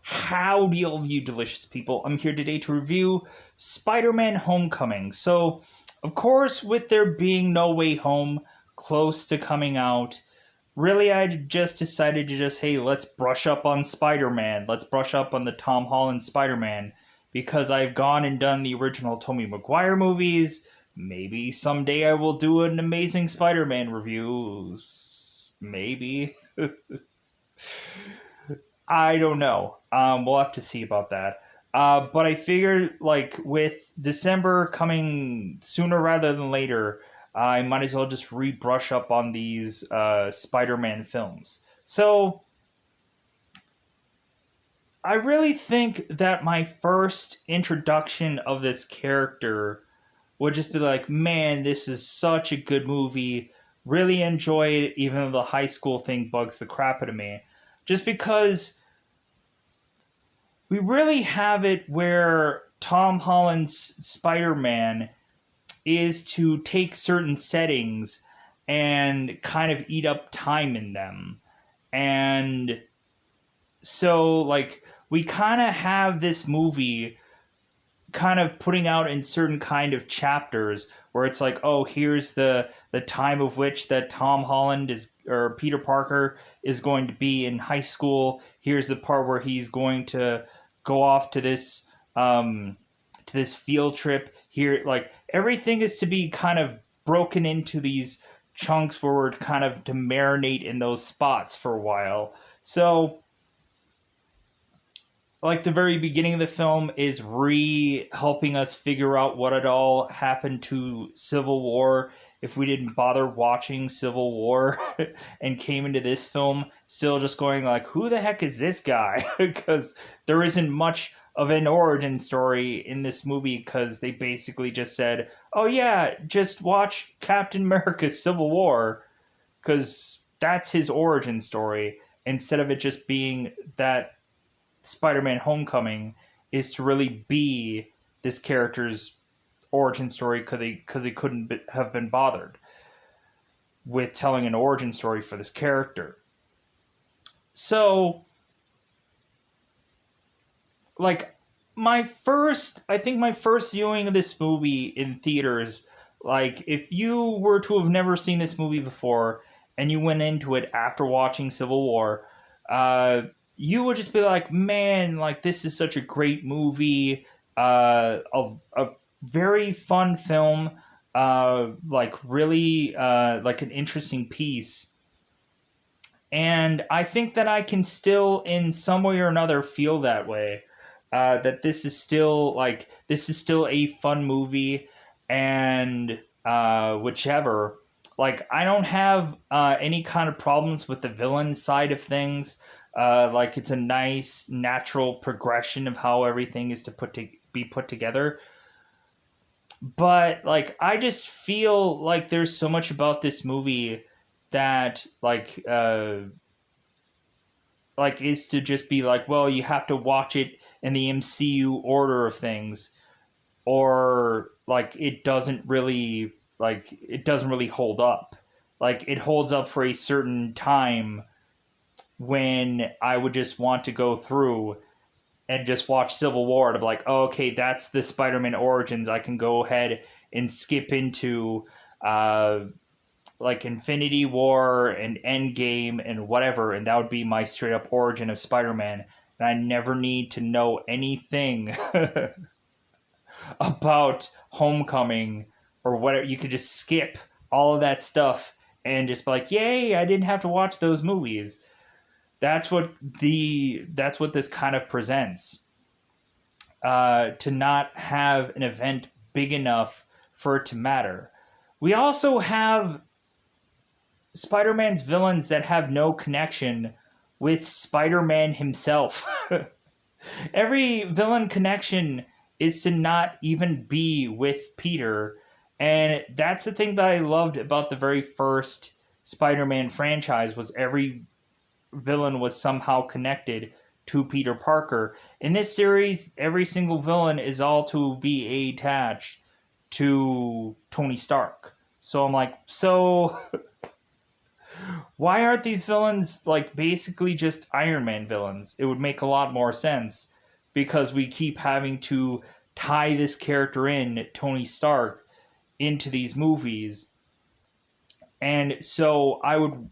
Howdy, all of you delicious people. I'm here today to review Spider-Man Homecoming. So, of course, with there being No Way Home close to coming out, really I just decided to hey, let's brush up on Spider-Man. Let's brush up on the Tom Holland Spider-Man. Because I've gone and done the original Tobey Maguire movies. Maybe someday I will do an Amazing Spider-Man review. Maybe. I don't know. We'll have to see about that. But I figured, like, with December coming sooner rather than later, I might as well just rebrush up on these Spider-Man films. So, I really think that my first introduction of this character would just be like, man, this is such a good movie. Really enjoy it, even though the high school thing bugs the crap out of me. Just because we really have it where Tom Holland's Spider-Man is to take certain settings and kind of eat up time in them. And so, like, we kind of have this movie kind of putting out in certain kind of chapters where it's like, oh, here's the time of which that Tom Holland is, or Peter Parker is going to be in high school. Here's the part where he's going to go off to this field trip. Here, like, everything is to be kind of broken into these chunks where we're kind of to marinate in those spots for a while. So, like, the very beginning of the film is helping us figure out what had all happened to Civil War if we didn't bother watching Civil War and came into this film still just going like, who the heck is this guy? Because there isn't much of an origin story in this movie, because they basically just said, oh yeah, just watch Captain America's Civil War, because that's his origin story, instead of it just being that Spider-Man Homecoming is to really be this character's origin story, because they couldn't have been bothered with telling an origin story for this character. So, like, my first viewing of this movie in theaters, like, if you were to have never seen this movie before and you went into it after watching Civil War, you would just be like, man, like, this is such a great movie, a very fun film, like, really, like, an interesting piece. And I think that I can still, in some way or another, feel that way. That this is still a fun movie, and whichever. Like, I don't have any kind of problems with the villain side of things. Like, it's a nice, natural progression of how everything is to be put together. But, like, I just feel like there's so much about this movie that, like, is to just be like, well, you have to watch it in the MCU order of things, or, like, it doesn't really hold up. Like, it holds up for a certain time when I would just want to go through and just watch Civil War to be like, oh, okay, that's the Spider-Man origins. I can go ahead and skip into like Infinity War and Endgame and whatever, and that would be my straight up origin of Spider-Man. And I never need to know anything about Homecoming or whatever. You could just skip all of that stuff and just be like, yay, I didn't have to watch those movies. That's what this kind of presents. To not have an event big enough for it to matter. We also have Spider-Man's villains that have no connection with Spider-Man himself. Every villain connection is to not even be with Peter. And that's the thing that I loved about the very first Spider-Man franchise, was every villain was somehow connected to Peter Parker. In this series, every single villain is all to be attached to Tony Stark. So I'm like, so Why aren't these villains like basically just Iron Man villains? It would make a lot more sense because we keep having to tie this character in, Tony Stark, into these movies. And so I would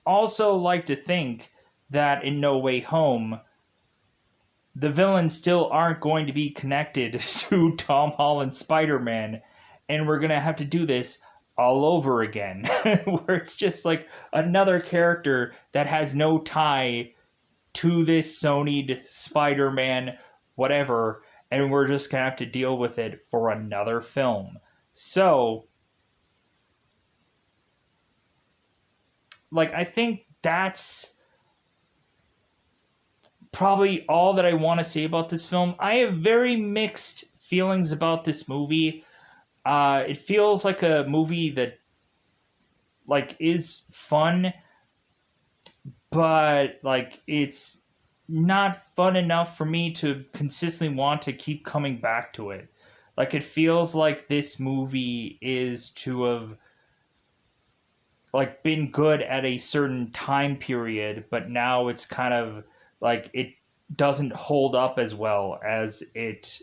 also like to think that in No Way Home, the villains still aren't going to be connected to Tom Holland's Spider-Man, and we're going to have to do this all over again, where it's just like another character that has no tie to this Sony'd Spider-Man, whatever, and we're just going to have to deal with it for another film. So, like, I think that's probably all that I want to say about this film. I have very mixed feelings about this movie. It feels like a movie that like is fun, but like it's not fun enough for me to consistently want to keep coming back to it. Like it feels like this movie is to have like been good at a certain time period, but now it's kind of like it doesn't hold up as well as it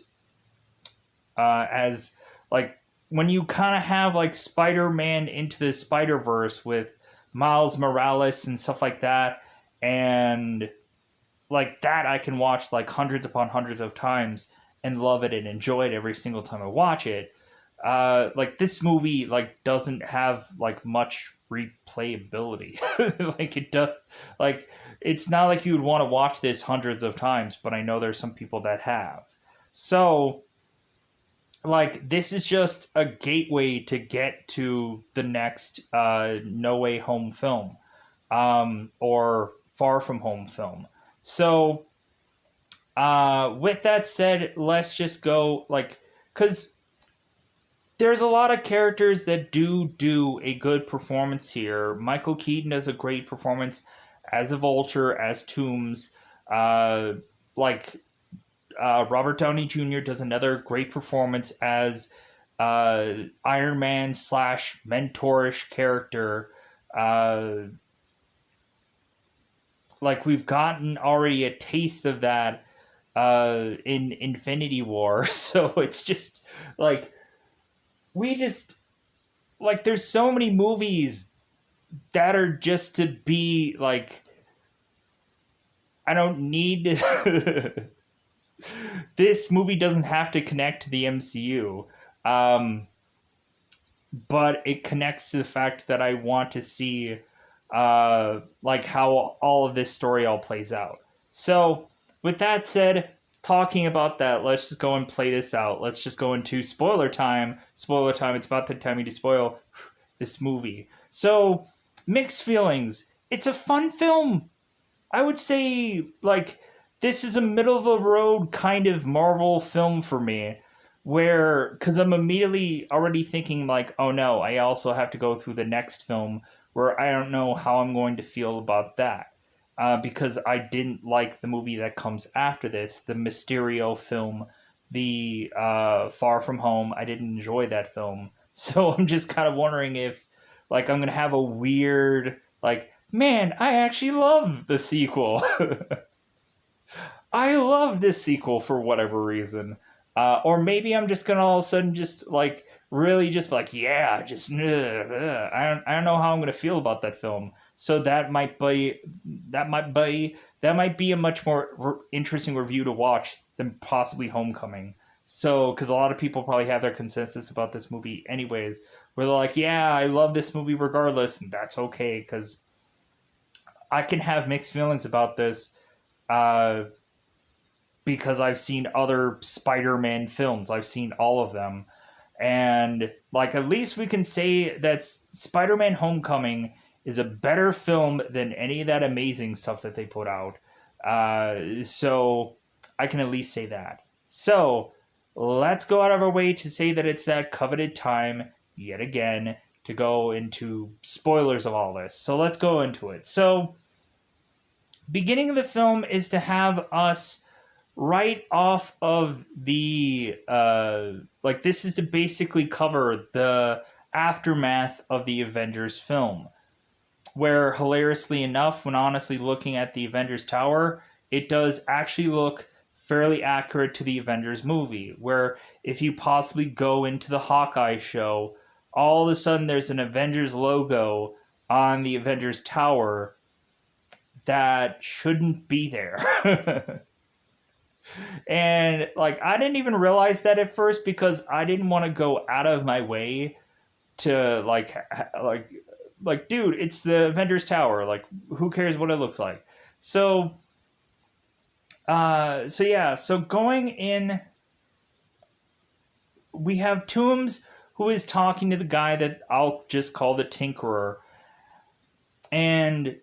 as like when you kind of have like Spider-Man into the Spider-Verse with Miles Morales and stuff like that, and like that I can watch like hundreds upon hundreds of times and love it and enjoy it every single time I watch it. Like this movie like doesn't have like much replayability. Like it does like it's not like you would want to watch this hundreds of times, but I know there's some people that have. So like this is just a gateway to get to the next No Way Home film, or Far From Home film. So with that said, let's just go like because there's a lot of characters that do a good performance here. Michael Keaton does a great performance as a Vulture, as Toomes. Uh, like Robert Downey Jr. does another great performance as Iron Man slash mentorish character. Like we've gotten already a taste of that in Infinity War, so it's just like we just like there's so many movies that are just to be like I don't need to this movie doesn't have to connect to the MCU, but it connects to the fact that I want to see like how all of this story all plays out. So with that said, talking about that, let's just go and play this out. Let's just go into spoiler time. Spoiler time. It's about the time to spoil this movie. So mixed feelings. It's a fun film. I would say like this is a middle of the road kind of Marvel film for me, where because I'm immediately already thinking like, oh no, I also have to go through the next film where I don't know how I'm going to feel about that. Because I didn't like the movie that comes after this, the Mysterio film, the Far From Home. I didn't enjoy that film. So I'm just kind of wondering if, like, I'm going to have a weird, like, man, I actually love the sequel. I love this sequel for whatever reason. Or maybe I'm just going to all of a sudden just, like, really just like, yeah, just, I don't know how I'm going to feel about that film. So that might be a much more interesting review to watch than possibly Homecoming. So because a lot of people probably have their consensus about this movie anyways, where they're like, yeah, I love this movie regardless, and that's okay because I can have mixed feelings about this because I've seen other Spider-Man films. I've seen all of them, and like at least we can say that Spider-Man Homecoming is a better film than any of that amazing stuff that they put out. So I can at least say that. So let's go out of our way to say that it's that coveted time yet again to go into spoilers of all this. So let's go into it. So beginning of the film is to have us right off of the like this is to basically cover the aftermath of the Avengers film. where hilariously enough, when honestly looking at the Avengers Tower, it does actually look fairly accurate to the Avengers movie, where if you possibly go into the Hawkeye show, all of a sudden there's an Avengers logo on the Avengers Tower that shouldn't be there. And like I didn't even realize that at first because I didn't want to go out of my way to like dude, it's the Avengers Tower. Like who cares what it looks like? So so going in, we have Toombs who is talking to the guy that I'll just call the Tinkerer. And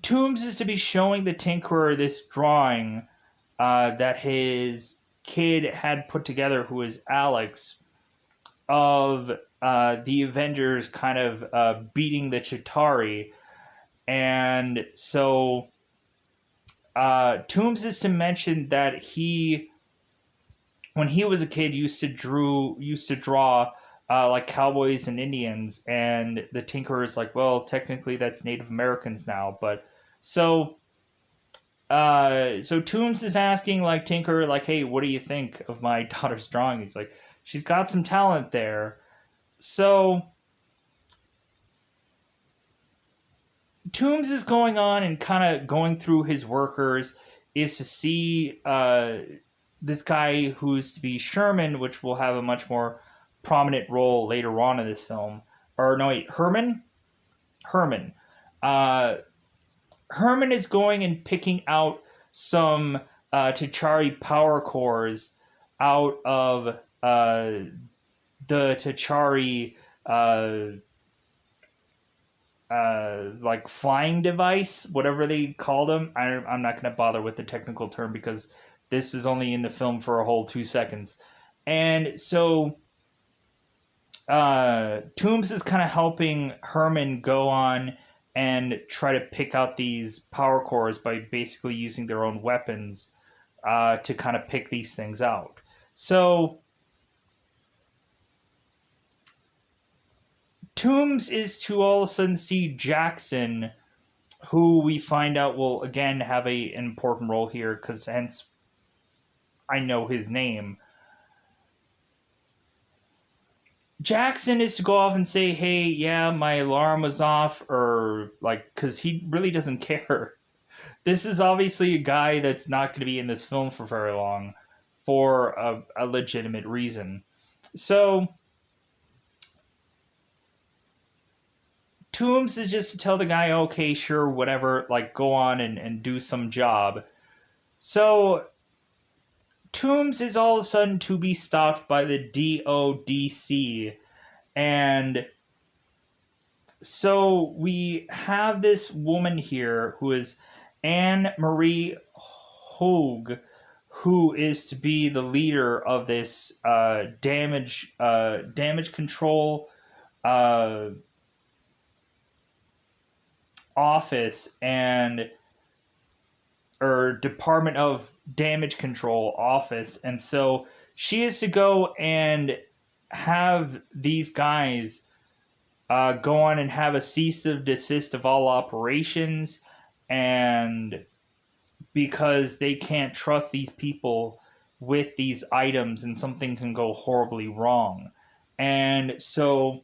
Toombs is to be showing the Tinkerer this drawing that his kid had put together, who is Alex, of the Avengers kind of beating the Chitauri. And so Toombs is to mention that he, when he was a kid, used to draw like cowboys and Indians, and the Tinkerer is like, well, technically that's Native Americans now, but so so Toombs is asking like Tinker, like, hey, what do you think of my daughter's drawing? He's like, she's got some talent there. So Toombs is going on and kind of going through his workers, is to see this guy who's to be Sherman, which will have a much more prominent role later on in this film. Or no, wait, Herman? Herman. Herman is going and picking out some T'Chari power cores out of the T'Chari like flying device, whatever they call them. I'm not going to bother with the technical term because this is only in the film for a whole 2 seconds. And so Toombs is kind of helping Herman go on and try to pick out these power cores by basically using their own weapons to kind of pick these things out. So Toombs is to all of a sudden see Jackson, who we find out will again have an important role here, because hence I know his name. Jackson is to go off and say, hey, yeah, my alarm was off, or like, because he really doesn't care. This is obviously a guy that's not going to be in this film for very long for a legitimate reason. So Toombs is just to tell the guy, okay, sure, whatever, like go on and do some job. So Toombs is all of a sudden to be stopped by the DODC. And so we have this woman here who is Anne Marie Hogue, who is to be the leader of this damage control office or Department of Damage Control office. And so she is to go and have these guys go on and have a cease of desist of all operations, and because they can't trust these people with these items and something can go horribly wrong. And so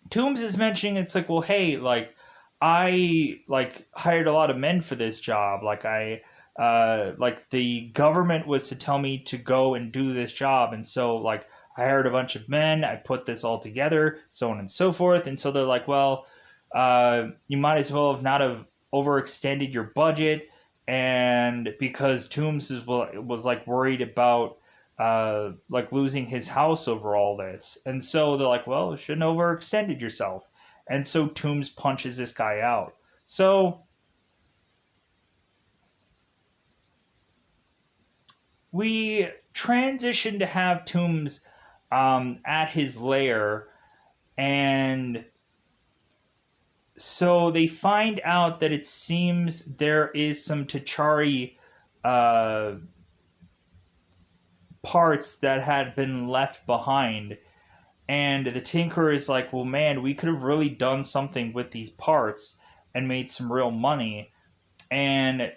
Toombs is mentioning, it's like, well, hey, like I like hired a lot of men for this job. Like like the government was to tell me to go and do this job, and so like I hired a bunch of men, I put this all together, so on and so forth. And so they're like, well, you might as well have not have overextended your budget. And because Toombs was like worried about like losing his house over all this. And so they're like, well, you shouldn't have overextended yourself. And so Toombs punches this guy out. So we transition to have Toombs at his lair, and so they find out that it seems there is some T'Chari parts that had been left behind, And the Tinkerer is like, well, man, we could have really done something with these parts and made some real money. And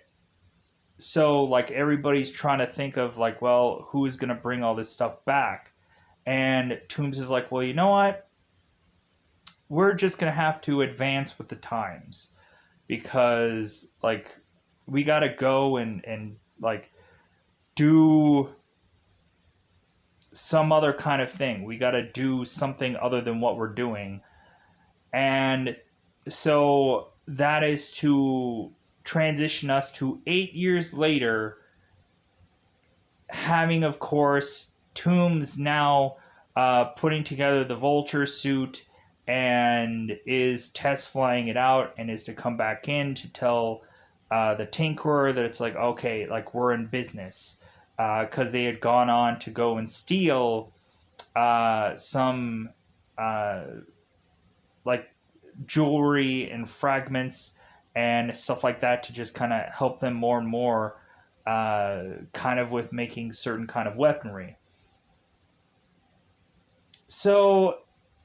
so, like, everybody's trying to think of, like, well, who is going to bring all this stuff back? And Toombs is like, well, you know what? We're just going to have to advance with the times because, like, we got to go and, like, do some other kind of thing. We got to do something other than what we're doing. And so that is to transition us to 8 years later, having, of course, Toombs now putting together the Vulture suit and is test flying it out and is to come back in to tell the Tinkerer that it's like, okay, like, we're in business. Because they had gone on to go and steal some like jewelry and fragments and stuff like that to just kind of help them more and more kind of with making certain kind of weaponry. So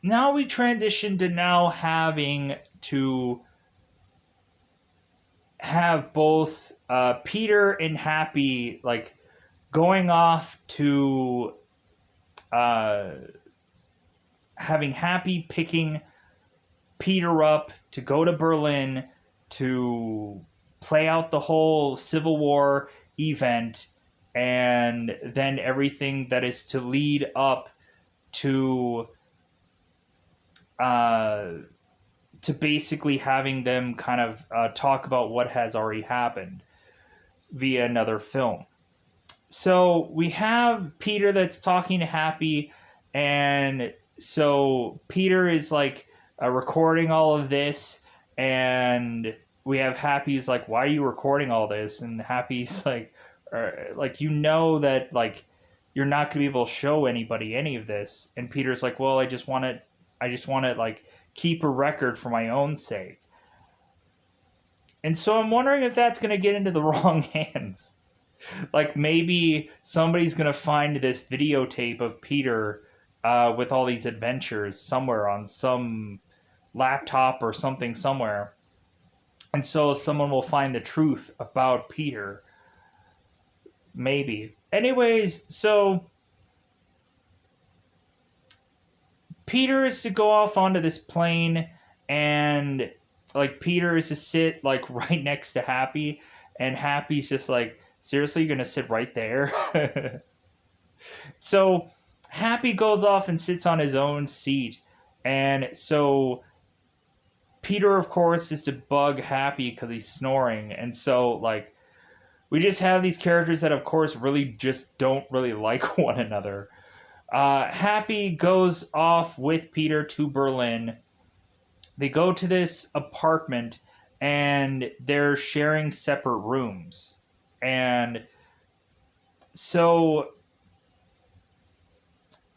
now we transition to now having to have both Peter and Happy, like, going off to having Happy picking Peter up to go to Berlin to play out the whole Civil War event, and then everything that is to lead up to basically having them kind of talk about what has already happened via another film. So we have Peter that's talking to Happy, and so Peter is like recording all of this, and we have Happy's like, why are you recording all this? And Happy's like, you know that, like, you're not gonna be able to show anybody any of this. And Peter's like, well, I just want to like keep a record for my own sake. And so I'm wondering if that's gonna get into the wrong hands. Like, maybe somebody's gonna find this videotape of Peter with all these adventures somewhere on some laptop or something somewhere, and so someone will find the truth about Peter. Maybe. Anyways, so Peter is to go off onto this plane, and like Peter is to sit like right next to Happy, and Happy's just like, seriously, you're gonna sit right there? So Happy goes off and sits on his own seat, and so Peter, of course, is to bug Happy because he's snoring, and so, like, we just have these characters that, of course, really just don't really like one another. Happy goes off with Peter to Berlin. They go to this apartment, and they're sharing separate rooms. And so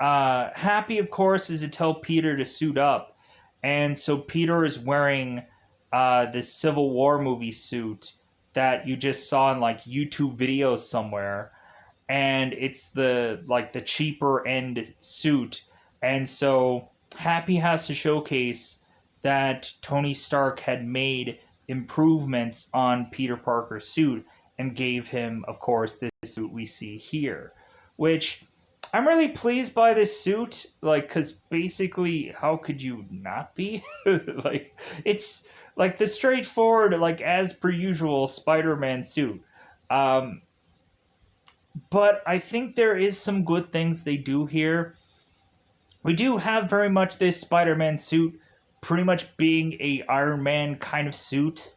Happy, of course, is to tell Peter to suit up. And so Peter is wearing this Civil War movie suit that you just saw in like YouTube videos somewhere. And it's the cheaper end suit. And so Happy has to showcase that Tony Stark had made improvements on Peter Parker's suit and gave him, of course, this suit we see here, which I'm really pleased by this suit, like, because basically, how could you not be? Like, it's like the straightforward, like, as per usual Spider-Man suit. But I think there is some good things they do here. We do have very much this Spider-Man suit pretty much being a Iron Man kind of suit.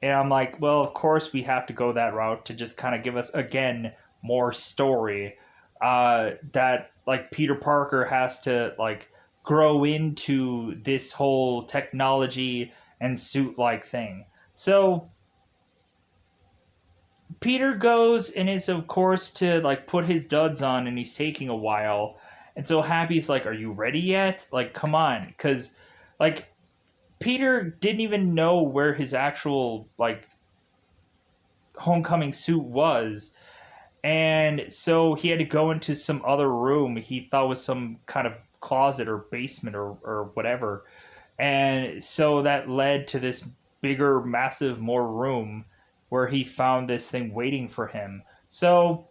And I'm like, well, of course we have to go that route to just kind of give us, again, more story. That, like, Peter Parker has to, like, grow into this whole technology and suit-like thing. So Peter goes and is, of course, to, like, put his duds on, and he's taking a while. And so Happy's like, are you ready yet? Like, come on. Because, like, Peter didn't even know where his actual, like, homecoming suit was. And so he had to go into some other room he thought was some kind of closet or basement or whatever. And so that led to this bigger, massive, more room where he found this thing waiting for him. So,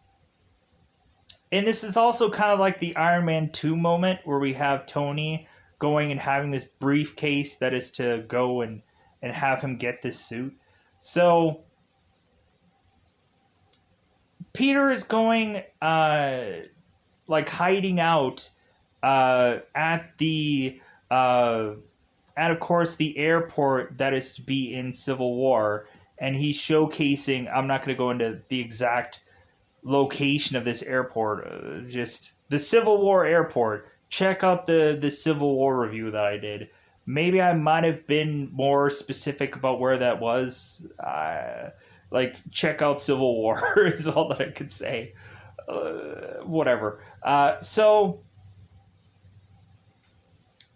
and this is also kind of like the Iron Man 2 moment where we have Tony going and having this briefcase that is to go and have him get this suit. So, Peter is going, like, hiding out at the, at, of course, the airport that is to be in Civil War. And he's showcasing, I'm not going to go into the exact location of this airport, just the Civil War airport. Check out the Civil War review that I did. Maybe I might have been more specific about where that was. Like, check out Civil War is all that I could say. Whatever. So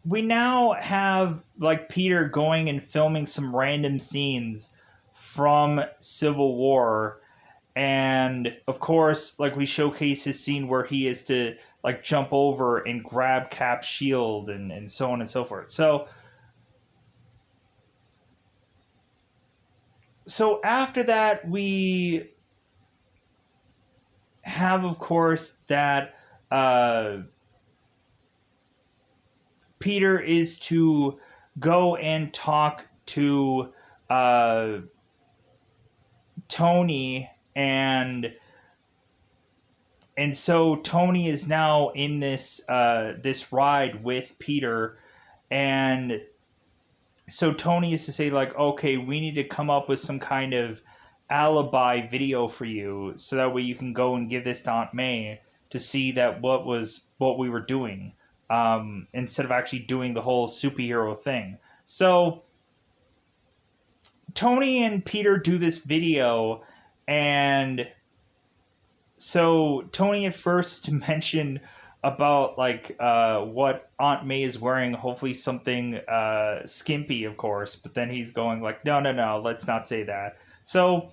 we now have, like, Peter going and filming some random scenes from Civil War. And of course, like, we showcase his scene where he is to, like, jump over and grab Cap's shield and so on and so forth. So after that, we have, of course, that Peter is to go and talk to Tony, and so Tony is now in this this ride with Peter, and so Tony is to say, like, okay, we need to come up with some kind of alibi video for you so that way you can go and give this to Aunt May to see that what we were doing, instead of actually doing the whole superhero thing. So Tony and Peter do this video, and so Tony at first to mention about, like, what Aunt May is wearing, hopefully something skimpy, of course, but then he's going like, no, let's not say that. So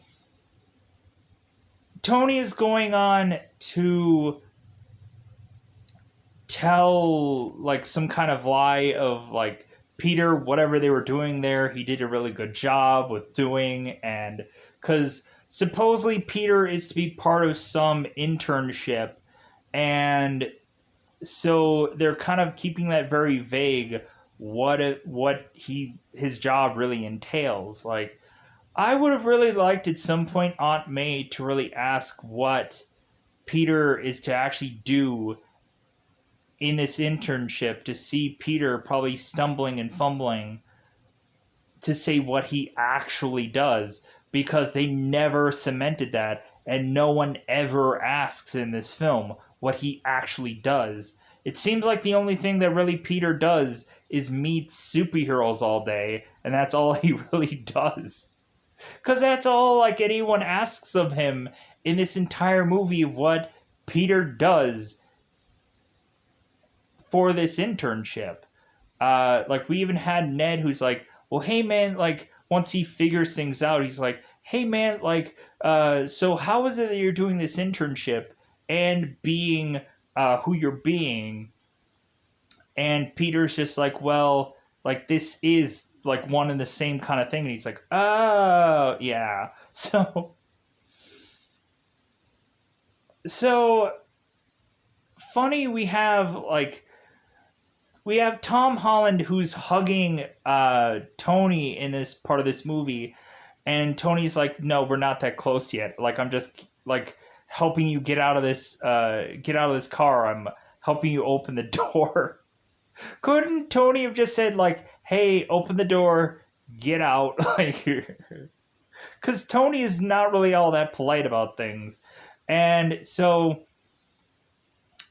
Tony is going on to tell, like, some kind of lie of, like, Peter, whatever they were doing there, he did a really good job with doing, and because supposedly Peter is to be part of some internship, and so they're kind of keeping that very vague, what his job really entails. Like, I would have really liked at some point Aunt May to really ask what Peter is to actually do in this internship, to see Peter probably stumbling and fumbling to say what he actually does, because they never cemented that, and no one ever asks in this film what he actually does. It seems like the only thing that really Peter does is meet superheroes all day, and that's all he really does. Because that's all, like, anyone asks of him in this entire movie, what Peter does for this internship. Like, we even had Ned who's like, well, hey, man, like, once he figures things out, he's like, hey, man, like, so how is it that you're doing this internship and being who you're being? And Peter's just like, well, like, this is, like, one and the same kind of thing. And he's like, oh, yeah. So funny, we have Tom Holland who's hugging Tony in this part of this movie, and Tony's like, no, we're not that close yet. Like, I'm just, like, helping you get out of this car. I'm helping you open the door. Couldn't Tony have just said, like, hey, open the door, get out? Like, because Tony is not really all that polite about things. And so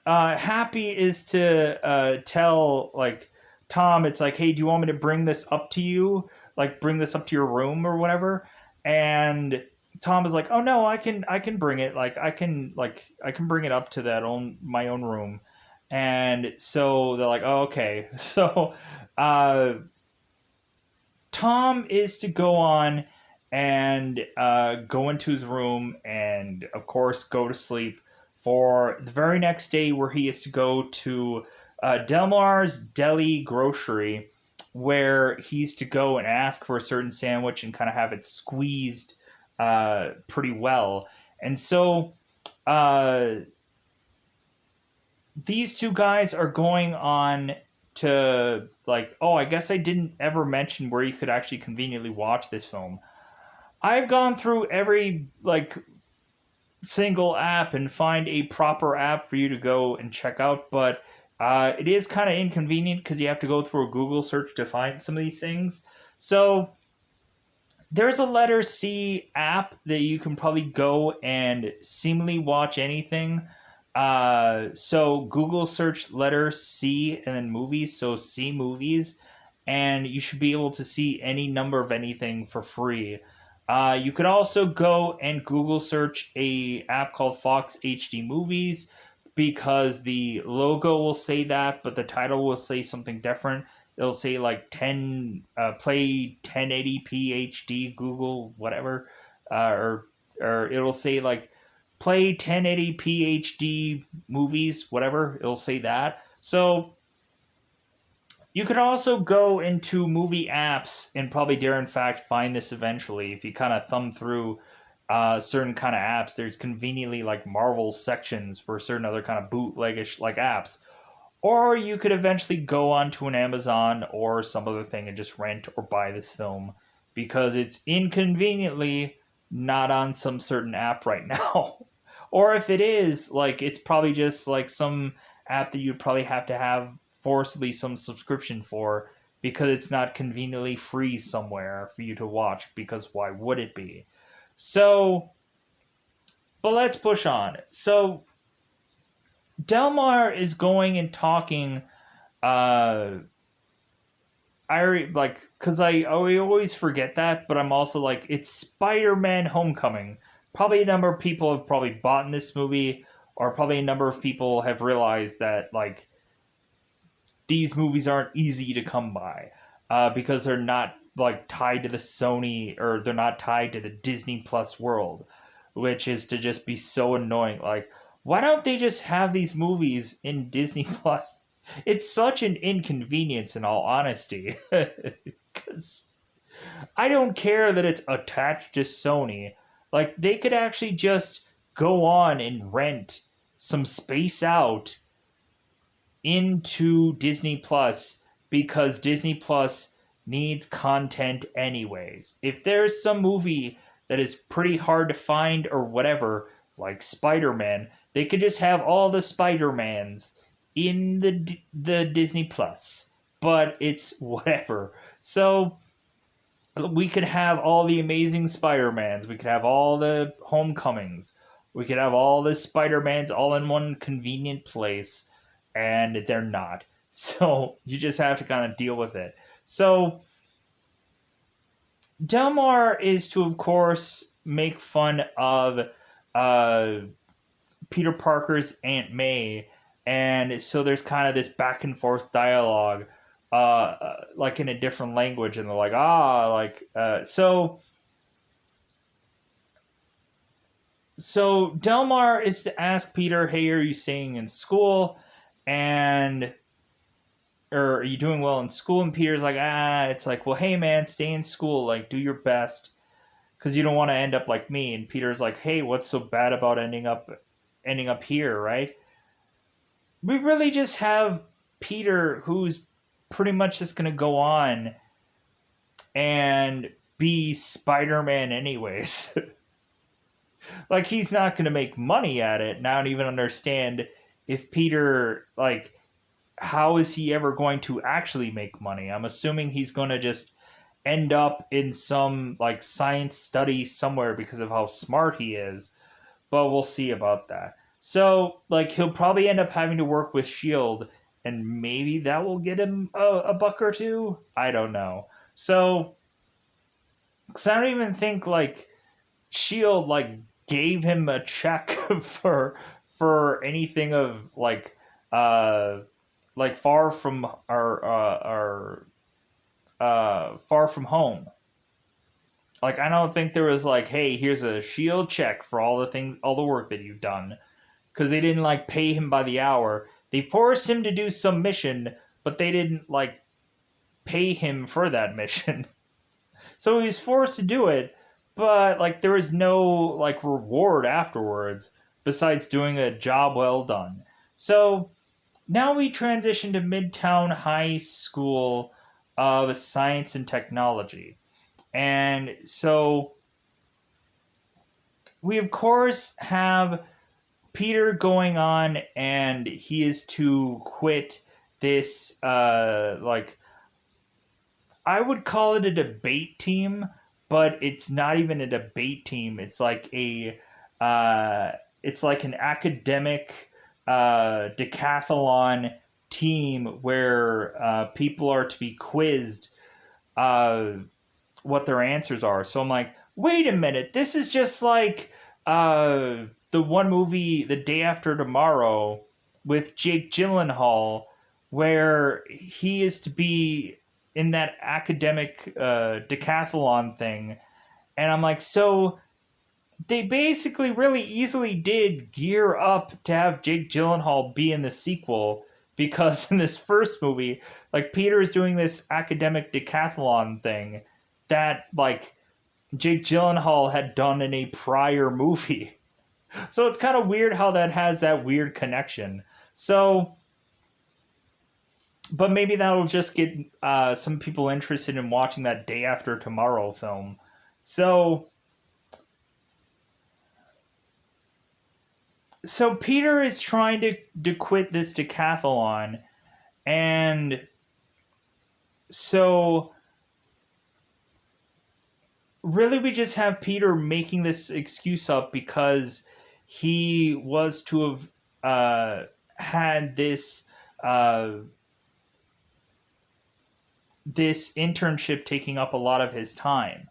Happy is to tell, like, Tom, it's like, hey, do you want me to bring this up to you? Like, bring this up to your room or whatever? And Tom is like, oh no, I can bring it. Like, I can bring it up to my own room. And so they're like, oh, okay. So Tom is to go on and go into his room and, of course, go to sleep for the very next day, where he is to go to Delmar's Deli Grocery, where he's to go and ask for a certain sandwich and kind of have it squeezed pretty well. And so uh, these two guys are going on to, like, oh, I guess I didn't ever mention where you could actually conveniently watch this film. I've gone through every, like, single app and find a proper app for you to go and check out, but it is kind of inconvenient because you have to go through a Google search to find some of these things. So there's a letter C app that you can probably go and seemingly watch anything. So Google search letter C and then movies, so C movies, and you should be able to see any number of anything for free. You could also go and Google search a app called Fox HD Movies because the logo will say that, but the title will say something different. It'll say like 10 play 1080p HD Google whatever, or it'll say like play 1080p HD movies whatever. It'll say that. So you could also go into movie apps and probably dare in fact find this eventually if you kind of thumb through certain kind of apps. There's conveniently like Marvel sections for certain other kind of bootlegish like apps. Or you could eventually go onto an Amazon or some other thing and just rent or buy this film because it's inconveniently not on some certain app right now. Or if it is, like, it's probably just like some app that you'd probably have to have forcibly some subscription for because it's not conveniently free somewhere for you to watch, because why would it be? So, but let's push on. So Delmar is going and talking I like, because I always forget that, but I'm also like, it's Spider-Man Homecoming. Probably a number of people have probably bought in this movie, or probably a number of people have realized that, like, these movies aren't easy to come by because they're not, like, tied to the Sony, or they're not tied to the Disney Plus world, which is to just be so annoying. Like, why don't they just have these movies in Disney Plus? It's such an inconvenience, in all honesty, because I don't care that it's attached to Sony. Like, they could actually just go on and rent some space out into Disney Plus because Disney Plus needs content anyways. If there's some movie that is pretty hard to find or whatever, like Spider-Man, they could just have all the Spider-Mans in the Disney Plus. But it's whatever. So we could have all the amazing Spider-Mans. We could have all the Homecomings. We could have all the Spider-Mans all in one convenient place, and they're not. So you just have to kind of deal with it. So Delmar is to, of course, make fun of Peter Parker's Aunt May, and so there's kind of this back and forth dialogue, like in a different language, and they're like, so Delmar is to ask Peter, hey, are you staying in school? And, or are you doing well in school? And Peter's like, it's like, well, hey, man, stay in school. Like, do your best because you don't want to end up like me. And Peter's like, hey, what's so bad about ending up here, right? We really just have Peter who's pretty much just going to go on and be Spider-Man anyways. Like, he's not going to make money at it. And I don't even understand if Peter, like, how is he ever going to actually make money? I'm assuming he's going to just end up in some, like, science study somewhere because of how smart he is. But we'll see about that. So, like, he'll probably end up having to work with S.H.I.E.L.D., and maybe that will get him a buck or two? I don't know. So, because I don't even think, like, S.H.I.E.L.D., like, gave him a check for anything of, like Far From Far From Home. Like, I don't think there was like, hey, here's a S.H.I.E.L.D. check for all the work that you've done. Because they didn't, like, pay him by the hour. they forced him to do some mission, but they didn't like pay him for that mission. So he was forced to do it, but like there was no like reward afterwards besides doing a job well done. So now we transition to Midtown High School of Science and Technology. And so we of course have Peter going on, and he is to quit this like I would call it a debate team, but it's not even a debate team. Uh, it's like an academic decathlon team where people are to be quizzed uh, what their answers are. So I'm like, wait a minute, this is just like the one movie, The Day After Tomorrow, with Jake Gyllenhaal, where he is to be in that academic decathlon thing. And I'm like, so they basically really easily did gear up to have Jake Gyllenhaal be in the sequel, because in this first movie, like Peter is doing this academic decathlon thing that like Jake Gyllenhaal had done in a prior movie. So it's kind of weird how that has that weird connection. So, but maybe that'll just get some people interested in watching that Day After Tomorrow film. So Peter is trying to quit this decathlon, and so really we just have Peter making this excuse up because he was to have had uh, this internship taking up a lot of his time.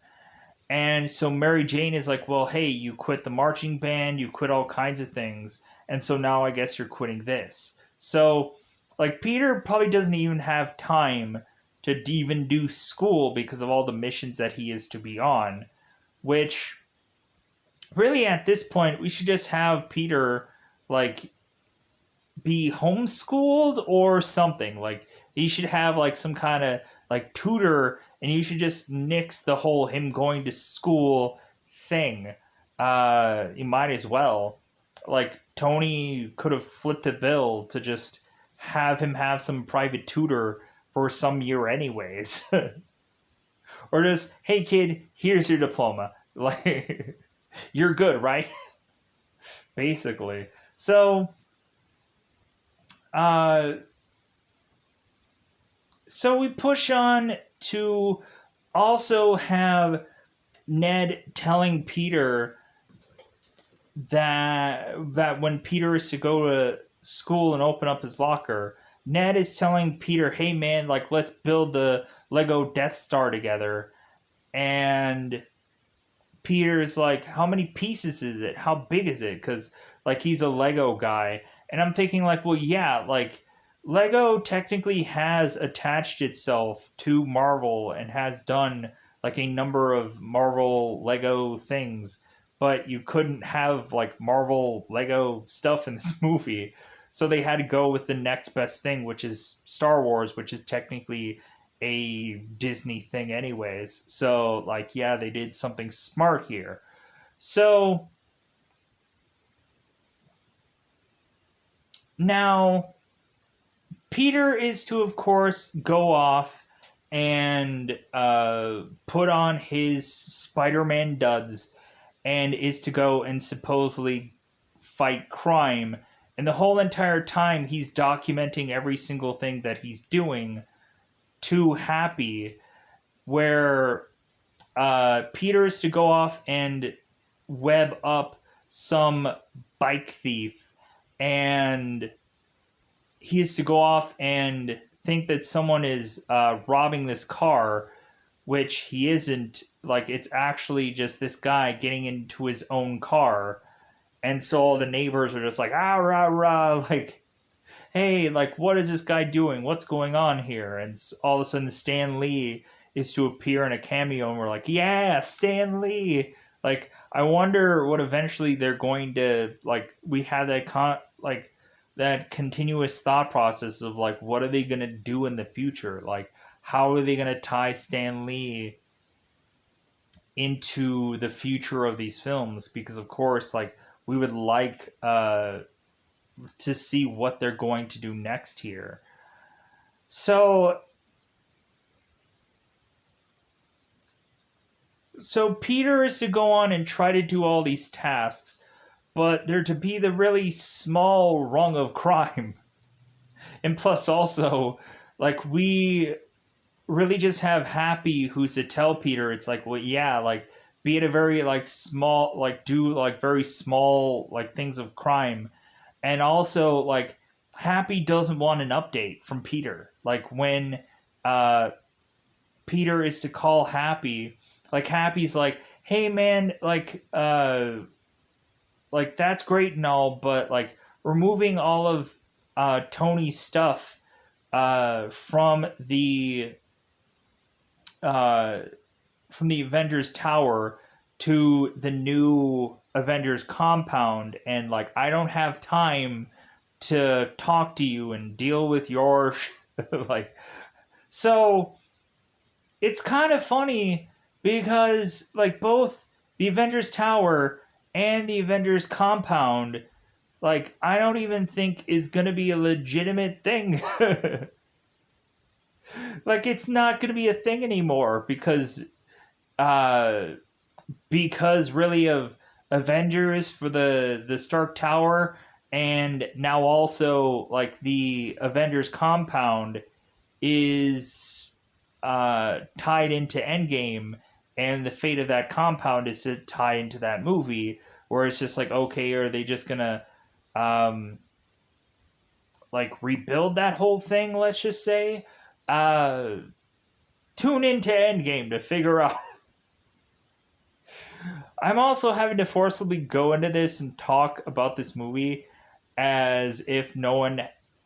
And so Mary Jane is like, well, hey, you quit the marching band, you quit all kinds of things, and so now I guess you're quitting this. So, like, Peter probably doesn't even have time to even do school because of all the missions that he is to be on, which really at this point, we should just have Peter, like, be homeschooled or something. Like, he should have, like, some kind of, like, tutor, and you should just nix the whole him going to school thing. You might as well. Like, Tony could have flipped the bill to just have him have some private tutor for some year anyways. Or just, hey kid, here's your diploma. Like, you're good, right? Basically. So, uh, so we push on to also have Ned telling Peter that when Peter is to go to school and open up his locker, Ned is telling Peter, "Hey man, like let's build the Lego Death Star together." And Peter's like, "How many pieces is it? How big is it?" Cuz like he's a Lego guy. And I'm thinking like, "Well, yeah, like Lego technically has attached itself to Marvel and has done like a number of Marvel Lego things, but you couldn't have like Marvel Lego stuff in this movie. So they had to go with the next best thing, which is Star Wars, which is technically a Disney thing anyways. So like yeah, they did something smart here. So now Peter is to, of course, go off and put on his Spider-Man duds and is to go and supposedly fight crime. And the whole entire time, he's documenting every single thing that he's doing to Happy, where Peter is to go off and web up some bike thief, and he is to go off and think that someone is robbing this car, which he isn't. Like, it's actually just this guy getting into his own car. And so all the neighbors are just like, ah, rah, rah, like, hey, like, what is this guy doing? What's going on here? And all of a sudden, Stan Lee is to appear in a cameo, and we're like, yeah, Stan Lee. Like, I wonder what eventually they're going to, like, we have that, like, that continuous thought process of like, what are they gonna do in the future? Like, how are they gonna tie Stan Lee into the future of these films? Because of course, like, we would like to see what they're going to do next here. So Peter is to go on and try to do all these tasks, but they're to be the really small rung of crime. And plus also, like, we really just have Happy who's to tell Peter, it's like, well, yeah, like, be it a very like small, like, do like very small like things of crime. And also, like, Happy doesn't want an update from Peter. Like, when uh Peter is to call Happy, like, Happy's like, hey man, like that's great and all, but like, removing all of Tony's stuff from uh the Avengers Tower to the new Avengers compound, and like, I don't have time to talk to you and deal with your like, so it's kind of funny because like both the Avengers Tower and the Avengers compound, like, I don't even think is going to be a legitimate thing. Like, it's not going to be a thing anymore uh because really of Avengers for the Stark Tower, and now also like the Avengers compound is tied into Endgame, and the fate of that compound is to tie into that movie, where it's just like, okay, are they just gonna um, like rebuild that whole thing? Let's just say. Uh, Tune into Endgame to figure out. I'm also having to forcibly go into this and talk about this movie as if no one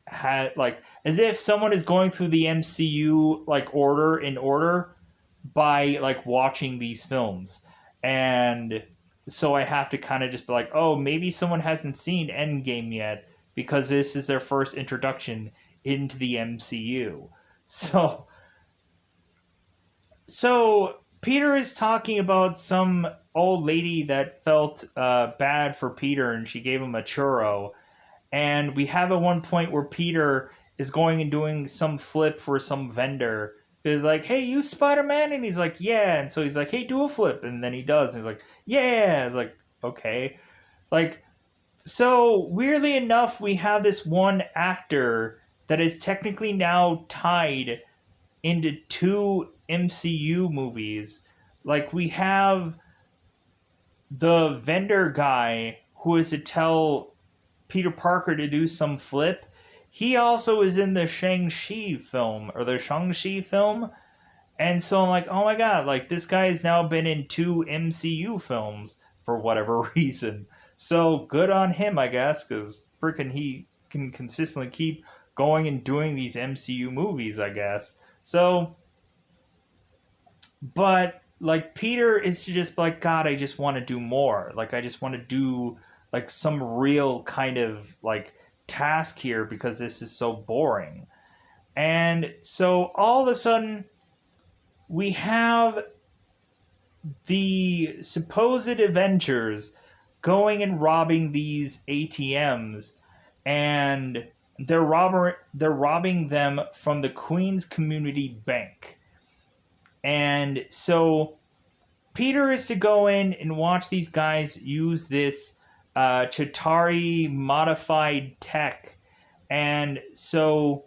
had, like, as if someone is going through the MCU like order by like watching these films. And so I have to kind of just be like, oh, maybe someone hasn't seen Endgame yet because this is their first introduction into the MCU. So Peter is talking about some old lady that felt bad for Peter, and she gave him a churro. And we have at one point where Peter is going and doing some flip for some vendor. He's like, hey, you Spider-Man? And he's like, yeah. And so he's like, hey, do a flip. And then he does. And he's like, yeah. It's like, okay. Like, so weirdly enough, we have this one actor that is technically now tied into two MCU movies. Like, we have the vendor guy who is to tell Peter Parker to do some flip. He also is in the Shang-Chi film, or the Shang-Chi film. And so I'm like, oh my god, like, this guy has now been in two MCU films for whatever reason. So good on him, I guess, because freaking he can consistently keep going and doing these MCU movies, I guess. So, but like, Peter is to just like, God, I just want to do more. Like, I just want to do like some real kind of like task here because this is so boring. And so all of a sudden we have the supposed Avengers going and robbing these ATMs, and they're robbing them from the Queens Community Bank. And so Peter is to go in and watch these guys use this Chitauri modified tech. And so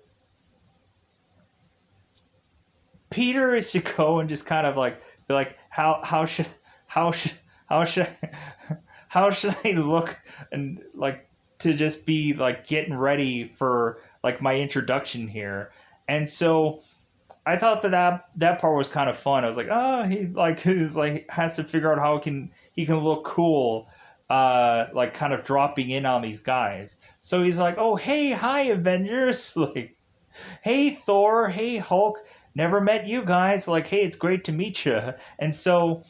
Peter is to go and just kind of like be like, how should how should how should how should I look, and like, to just be like getting ready for like my introduction here. And so I thought that part was kind of fun. I was like, oh, he's like has to figure out how he can look cool, like kind of dropping in on these guys. So he's like, oh, hey, hi Avengers, like, hey Thor, hey Hulk, never met you guys. Like, hey, it's great to meet you. And so,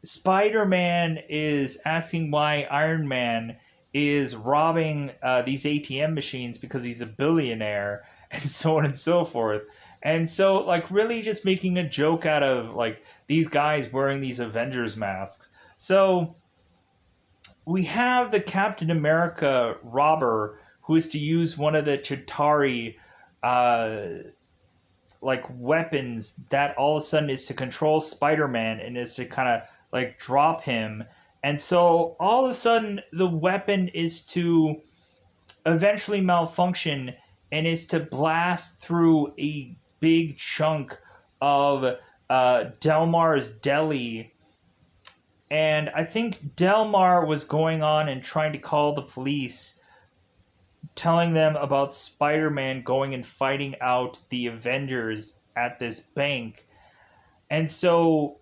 Spider-Man is asking why Iron Man is robbing these ATM machines because he's a billionaire, and so on and so forth. And so, like, really just making a joke out of, like, these guys wearing these Avengers masks. So we have the Captain America robber who is to use one of the Chitauri like weapons that all of a sudden is to control Spider-Man and is to kind of like drop him. And so all of a sudden the weapon is to eventually malfunction and is to blast through a big chunk of Delmar's deli. And I think Delmar was going on and trying to call the police, telling them about Spider-Man going and fighting out the Avengers at this bank. And so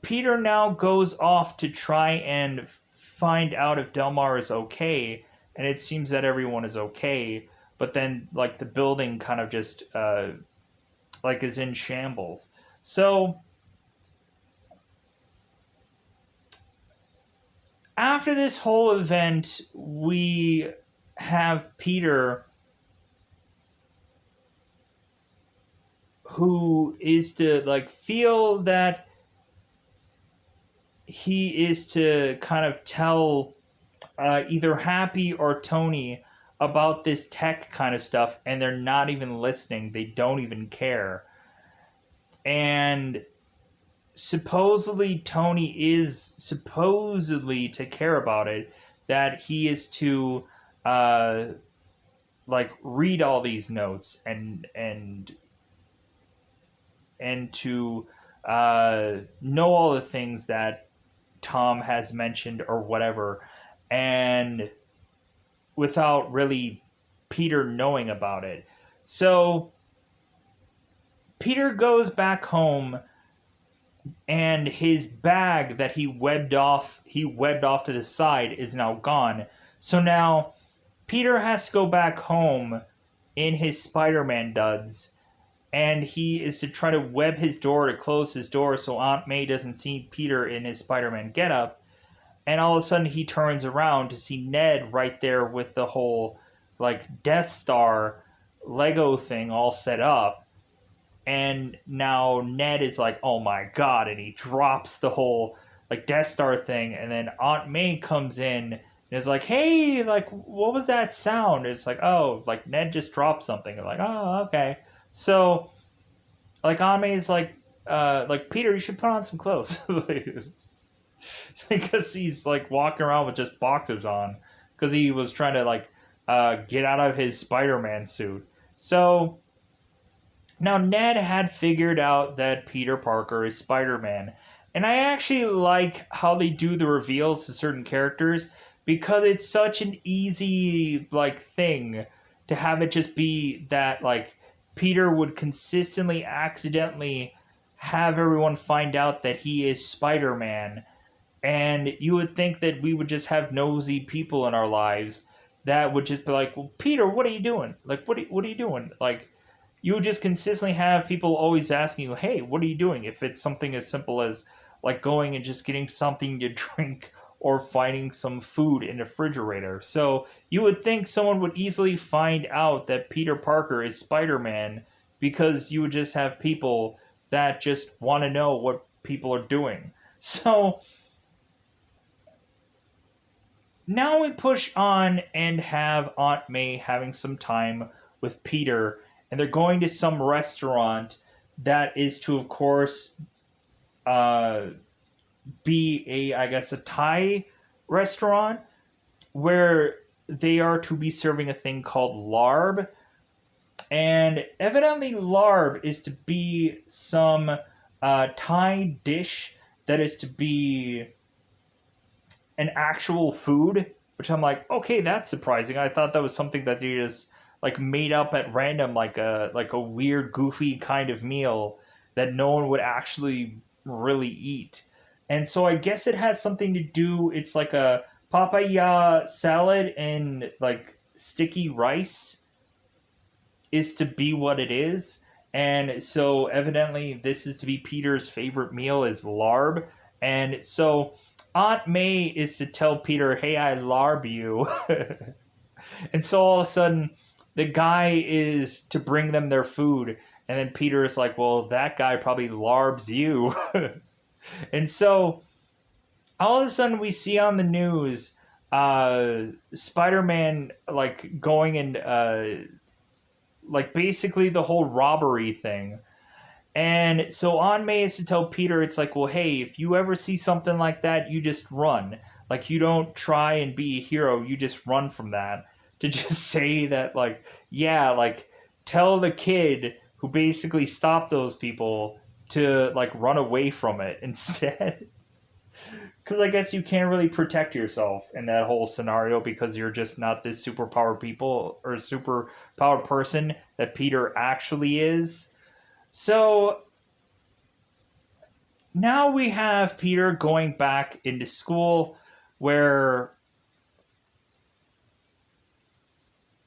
Peter now goes off to try and find out if Delmar is okay, and it seems that everyone is okay, but then like the building kind of just like is in shambles. So after this whole event, we have Peter, who is to like feel that he is to kind of tell either Happy or Tony about this tech kind of stuff, and they're not even listening. They don't even care. And supposedly Tony is supposedly to care about it, that he is to like read all these notes and to know all the things that Tom has mentioned or whatever, and without really Peter knowing about it. So Peter goes back home, and his bag that he webbed off to the side is now gone. So now Peter has to go back home in his Spider-Man duds, and he is to try to web his door to close his door so Aunt May doesn't see Peter in his Spider-Man getup. And all of a sudden he turns around to see Ned right there with the whole like Death Star Lego thing all set up. And now Ned is like, oh my god, and he drops the whole like Death Star thing, and then Aunt May comes in and is like, hey, like, what was that sound? It's like, oh, like Ned just dropped something. They're like, oh, okay. So like Aunt May is like Peter, you should put on some clothes. Because he's like walking around with just boxers on because he was trying to like get out of his Spider-Man suit. So now Ned had figured out that Peter Parker is Spider-Man, and I actually like how they do the reveals to certain characters because it's such an easy like thing to have it just be that like Peter would consistently accidentally have everyone find out that he is Spider-Man. And you would think that we would just have nosy people in our lives that would just be like, well, Peter, what are you doing? Like, what are you doing? Like, you would just consistently have people always asking you, hey, what are you doing? If it's something as simple as, like, going and just getting something to drink or finding some food in the refrigerator. So you would think someone would easily find out that Peter Parker is Spider-Man because you would just have people that just want to know what people are doing. So now we push on and have Aunt May having some time with Peter, and they're going to some restaurant that is to, of course, be a Thai restaurant where they are to be serving a thing called larb. And evidently larb is to be some Thai dish that is to be an actual food, which I'm like, okay, that's surprising. I thought that was something that you just like made up at random, like a weird, goofy kind of meal that no one would actually really eat. And so I guess it has something to do. It's like a papaya salad and like sticky rice is to be what it is. And so evidently this is to be Peter's favorite meal is larb. And so Aunt May is to tell Peter, hey, I larb you. And so all of a sudden, the guy is to bring them their food. And then Peter is like, well, that guy probably larbs you. And so all of a sudden, we see on the news Spider-Man like going and like basically the whole robbery thing. And so Aunt May is to tell Peter, it's like, well, hey, if you ever see something like that, you just run. Like, you don't try and be a hero, you just run from that. To just say that, like, yeah, like, tell the kid who basically stopped those people to, like, run away from it instead. Because I guess you can't really protect yourself in that whole scenario because you're just not this superpowered people or superpowered person that Peter actually is. So now we have Peter going back into school where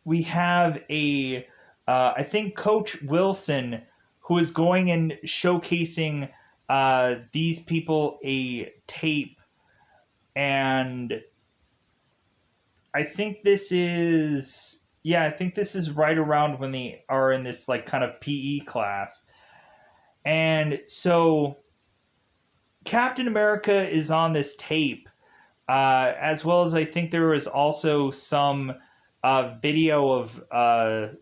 we have I think Coach Wilson, who is going and showcasing these people a tape. And I think this is, I think this is right around when they are in this like kind of PE class. And so Captain America is on this tape, as well as I think there was also some video of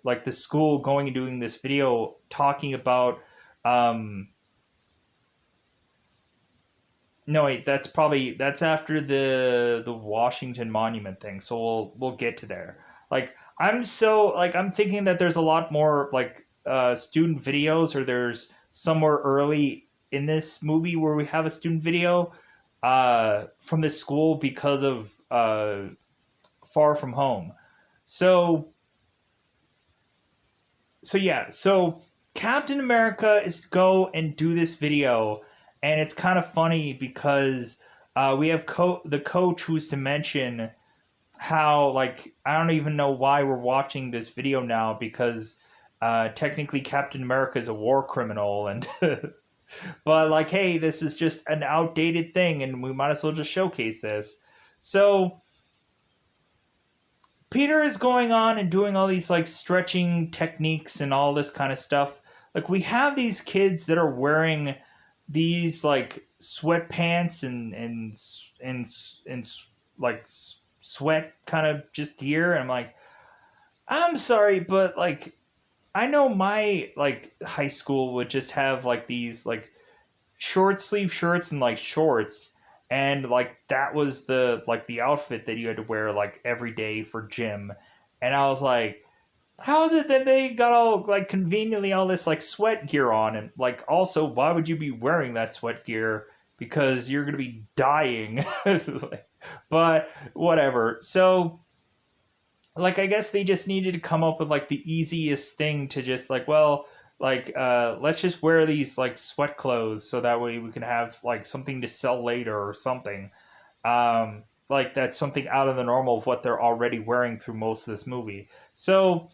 like the school going and doing this video talking about. No, wait, that's after the Washington Monument thing. So we'll get to there. Like I'm thinking that there's a lot more like student videos, or there's somewhere early in this movie where we have a student video from this school because of Far From Home. So so Captain America is to go and do this video, and it's kind of funny because we have the coach who's to mention how, like, I don't even know why we're watching this video now, because technically Captain America is a war criminal, and but like, hey, this is just an outdated thing and we might as well just showcase this. So Peter is going on and doing all these like stretching techniques and all this kind of stuff. Like, we have these kids that are wearing these like sweatpants and like sweat kind of just gear, and I'm like, I'm sorry, but like, I know my like high school would just have like these like short sleeve shirts and like shorts, and like that was the outfit that you had to wear like every day for gym. And I was like, how is it that they got all like conveniently all this like sweat gear on? And like, also, why would you be wearing that sweat gear? Because you're gonna be dying. But whatever. So like, I guess they just needed to come up with like the easiest thing to just like, well, like let's just wear these like sweat clothes so that way we can have like something to sell later or something. Like, that's something out of the normal of what they're already wearing through most of this movie. So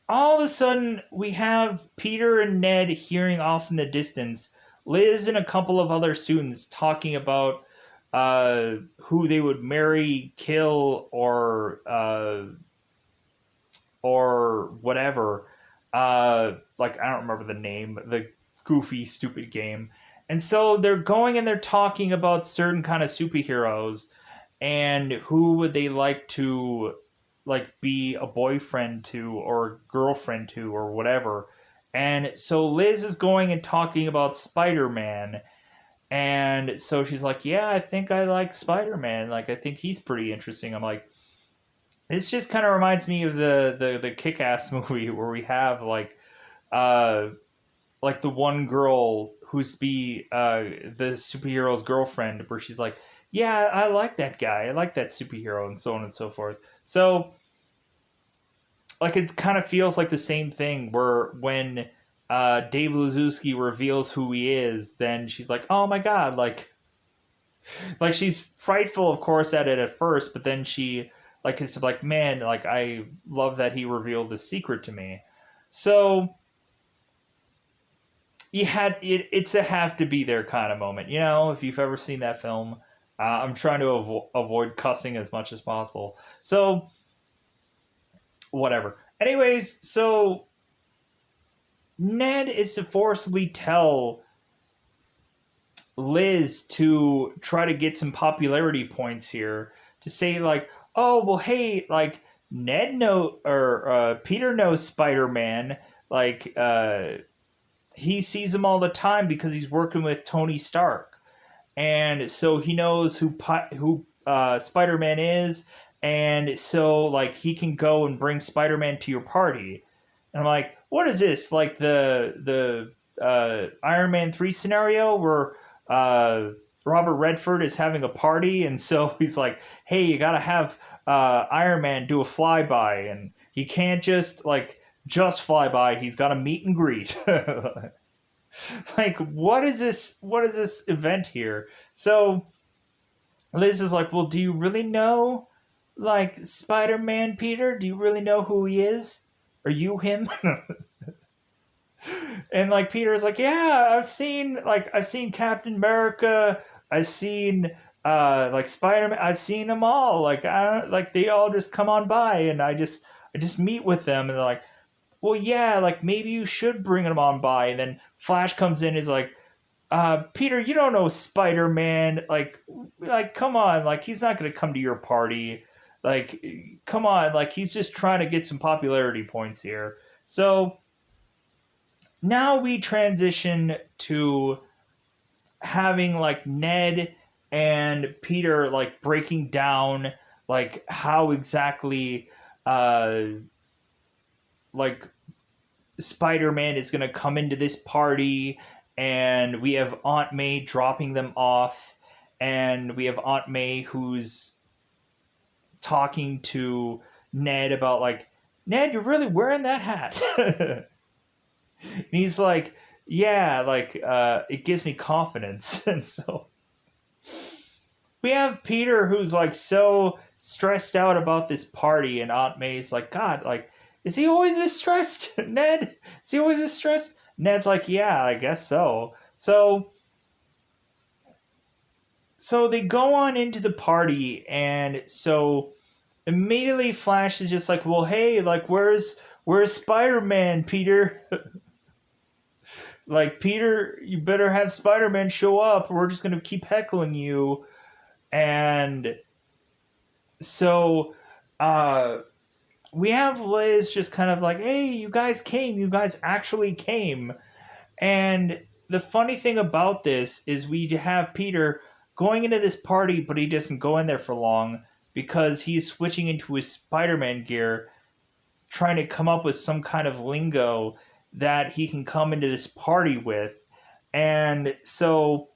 all of a sudden we have Peter and Ned hearing off in the distance Liz and a couple of other students talking about who they would marry, kill, or whatever. Like, I don't remember the name, the goofy, stupid game. And so they're going and they're talking about certain kind of superheroes and who would they like to like be a boyfriend to or girlfriend to or whatever. And so Liz is going and talking about Spider-Man. And so she's like, yeah, I think I like Spider-Man. Like, I think he's pretty interesting. I'm like, this just kind of reminds me of the Kick-Ass movie where we have uh like the one girl who's the superhero's girlfriend, where she's like, yeah, I like that guy, I like that superhero, and so on and so forth. So like, it kind of feels like the same thing where when Dave Lazuski reveals who he is, then she's like, oh my god, like she's frightful, of course, at it at first, but then she like is like, man, like, I love that he revealed the secret to me. So it's a have to be there kind of moment. You know, if you've ever seen that film, I'm trying to avoid cussing as much as possible. So whatever. Anyways, so Ned is to forcibly tell Liz to try to get some popularity points here to say like, oh well, hey, like Peter knows Spider-Man, like he sees him all the time because he's working with Tony Stark, and so he knows who Spider-Man is, and so like he can go and bring Spider-Man to your party. And I'm like, what is this? Like the Iron Man 3 scenario where uh, Robert Redford is having a party, and so he's like, hey, you gotta have Iron Man do a flyby, and he can't just fly by. He's got a meet and greet. Like, what is this? What is this event here? So Liz is like, well, do you really know, like, Spider-Man, Peter? Do you really know who he is? Are you him? And like Peter's like, yeah, I've seen Captain America, I've seen like Spider-Man, I've seen them all. Like I don't like they all just come on by and I just meet with them and they're like, well yeah, like maybe you should bring them on by. And then Flash comes in and is like, Peter, you don't know Spider-Man, like come on, like he's not gonna come to your party. Like come on, like he's just trying to get some popularity points here. So now we transition to having like Ned and Peter like breaking down like how exactly uh like Spider-Man is going to come into this party, and we have Aunt May dropping them off, and we have Aunt May who's talking to Ned about like, Ned, you're really wearing that hat. And he's like, yeah, like it gives me confidence. And so we have Peter who's like so stressed out about this party, and Aunt May's like, God, like, is he always this stressed? Ned, is he always this stressed? Ned's like, yeah, I guess so. So they go on into the party, and so immediately Flash is just like, well, hey, like, where's Spider-Man, Peter? Like, Peter, you better have Spider-Man show up. We're just gonna keep heckling you. And so we have Liz just kind of like, hey, you guys came. You guys actually came. And the funny thing about this is we have Peter going into this party, but he doesn't go in there for long because he's switching into his Spider-Man gear, trying to come up with some kind of lingo that he can come into this party with. And so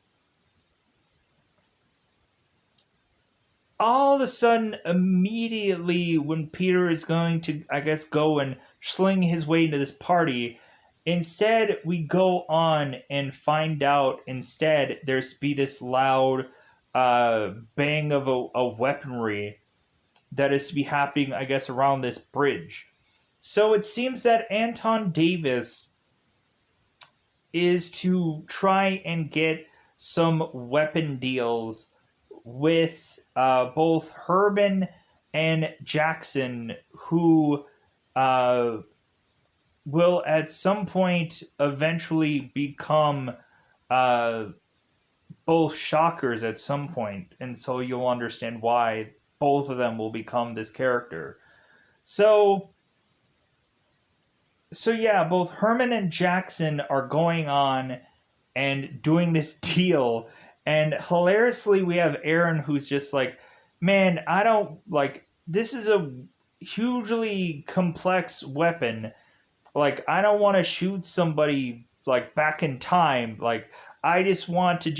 all of a sudden, immediately when Peter is going to, I guess, go and sling his way into this party, instead we go on and find out instead there's to be this loud bang of a weaponry that is to be happening, I guess, around this bridge. So it seems that Anton Davis is to try and get some weapon deals with both Herman and Jackson, who will at some point eventually become both Shockers at some point, and so you'll understand why both of them will become this character. So yeah, both Herman and Jackson are going on and doing this deal. And hilariously, we have Aaron who's just like, man, I don't like this is a hugely complex weapon. Like, I don't want to shoot somebody like back in time. Like, I just want to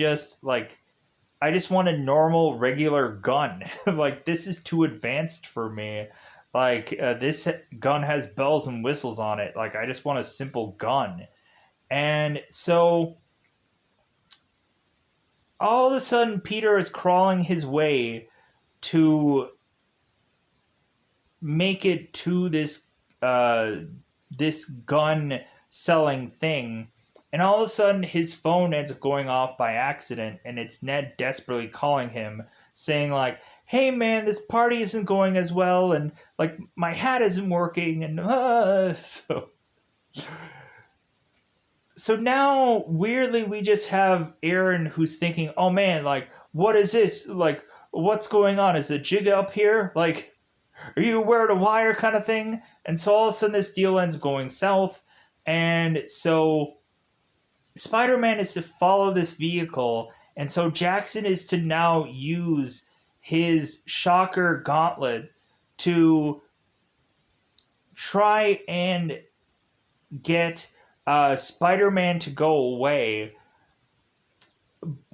I just want a normal, regular gun. Like, this is too advanced for me. Like, this gun has bells and whistles on it. Like, I just want a simple gun. And so all of a sudden Peter is crawling his way to make it to this this gun selling thing, And all of a sudden, his phone ends up going off by accident, and it's Ned desperately calling him, saying like, "Hey man, this party isn't going as well, and like my hat isn't working," and so now weirdly we just have Aaron who's thinking, "Oh man, like what is this? Like what's going on? Is the jig up here? Like are you aware of the wire kind of thing?" And so all of a sudden this deal ends up going south, and so Spider-Man is to follow this vehicle, and so Jackson is to now use his Shocker gauntlet to try and get Spider-Man to go away.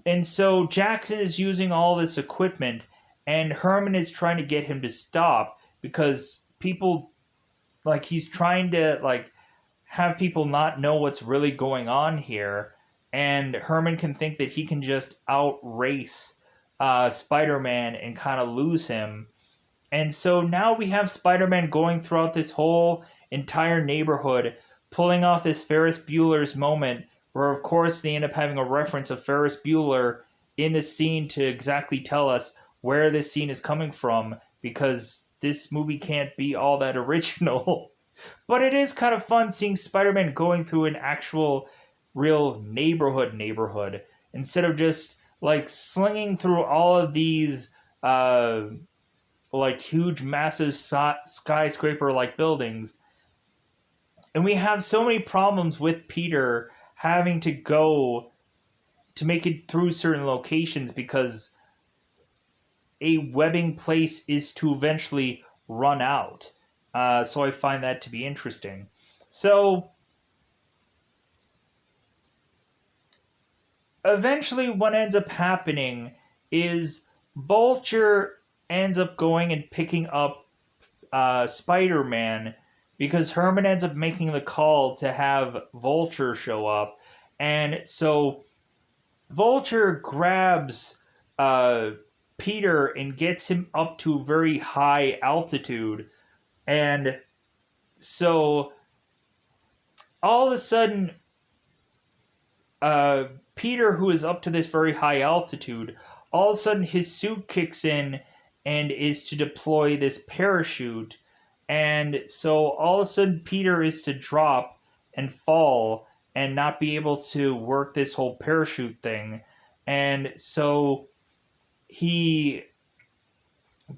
And so Jackson is using all this equipment, and Herman is trying to get him to stop because people, like, he's trying to, like, have people not know what's really going on here, and Herman can think that he can just outrace Spider-Man and kind of lose him. And so now we have Spider-Man going throughout this whole entire neighborhood, pulling off this Ferris Bueller's moment, where of course they end up having a reference of Ferris Bueller in the scene to exactly tell us where this scene is coming from, because this movie can't be all that original. But it is kind of fun seeing Spider-Man going through an actual real neighborhood instead of just like slinging through all of these like huge massive skyscraper like buildings. And we have so many problems with Peter having to go to make it through certain locations because a webbing place is to eventually run out. So I find that to be interesting. So eventually what ends up happening is Vulture ends up going and picking up Spider-Man because Herman ends up making the call to have Vulture show up. And so Vulture grabs Peter and gets him up to a very high altitude. And so all of a sudden, Peter, who is up to this very high altitude, all of a sudden his suit kicks in and is to deploy this parachute. And so all of a sudden Peter is to drop and fall and not be able to work this whole parachute thing. And so he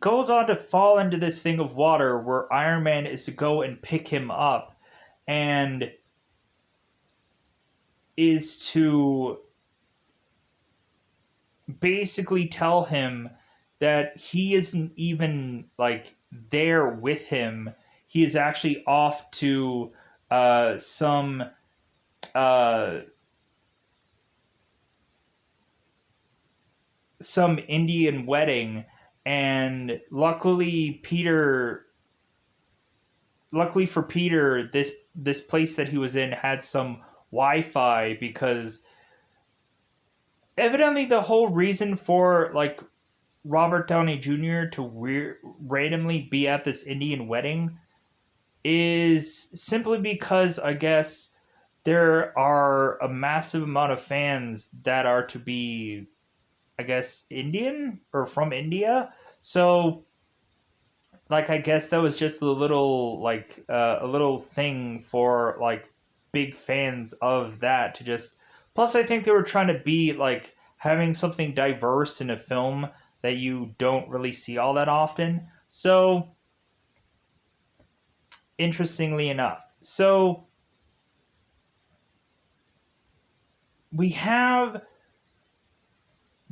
goes on to fall into this thing of water where Iron Man is to go and pick him up and is to basically tell him that he isn't even like there with him. He is actually off to some Indian wedding, and luckily for Peter, this place that he was in had some Wi-Fi, because evidently the whole reason for like Robert Downey Jr. to randomly be at this Indian wedding is simply because I guess there are a massive amount of fans that are to be, I guess, Indian or from India. So like I guess that was just a little like a little thing for like big fans of that to just. Plus I think they were trying to be like having something diverse in a film that you don't really see all that often. So interestingly enough, so we have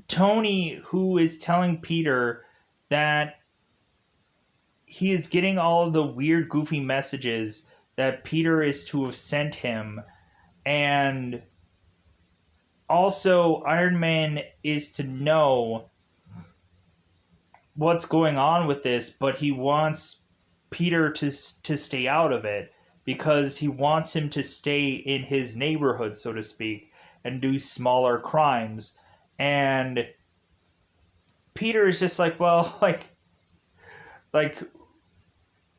Tony who is telling Peter that he is getting all of the weird, goofy messages that Peter is to have sent him. And also, Iron Man is to know what's going on with this, but he wants Peter to stay out of it because he wants him to stay in his neighborhood, so to speak, and do smaller crimes. And Peter is just like, well, like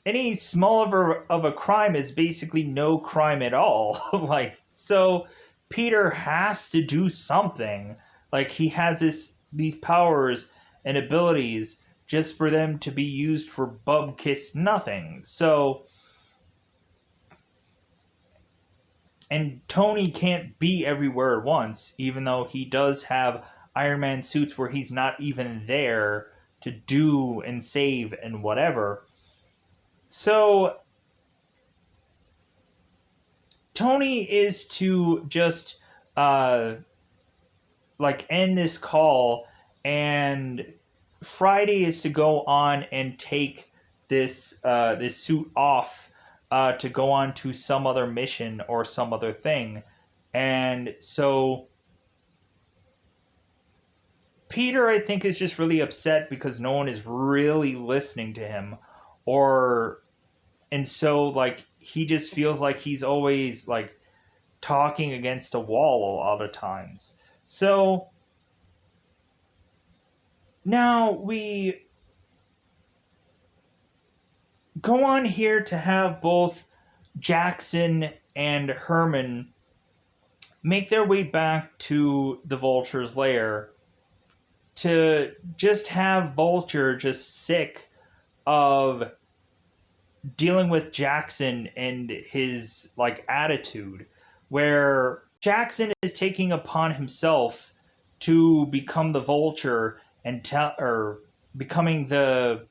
any small of a crime is basically no crime at all. Like, so Peter has to do something. Like, he has these powers and abilities just for them to be used for bub-kiss nothing. So, and Tony can't be everywhere at once, even though he does have Iron Man suits where he's not even there to do and save and whatever. So Tony is to just like end this call, and Friday is to go on and take this this suit off to go on to some other mission or some other thing. And so Peter, I think, is just really upset because no one is really listening to him, and so like he just feels like he's always like talking against a wall a lot of times. So now we go on here to have both Jackson and Herman make their way back to the Vulture's lair to just have Vulture just sick of dealing with Jackson and his like attitude, where Jackson is taking upon himself to become the Vulture and becoming the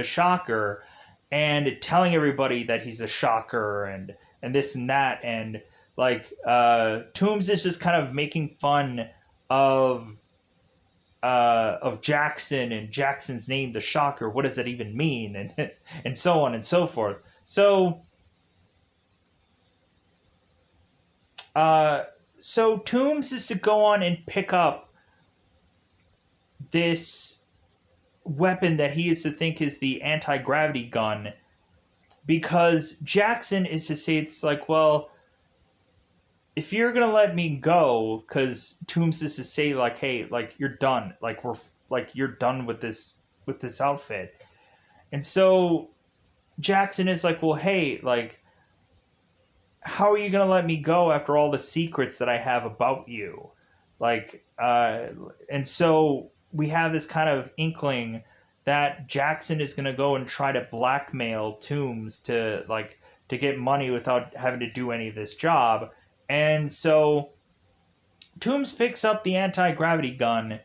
Shocker, and telling everybody that he's a Shocker and this and that, and like Toombs is just kind of making fun of Jackson and Jackson's name, the Shocker. What does that even mean? And and so on and so forth. So so Toombs is to go on and pick up this weapon that he is to think is the anti-gravity gun, because Jackson is to say, it's like, well, if you're gonna let me go, because Toombs is to say like, hey, like you're done, like you're done with this outfit. And so Jackson is like, well, hey, like, how are you gonna let me go after all the secrets that I have about you? Like, and so we have this kind of inkling that Jackson is gonna go and try to blackmail Toombs to get money without having to do any of this job. And so Toombs picks up the anti-gravity gun,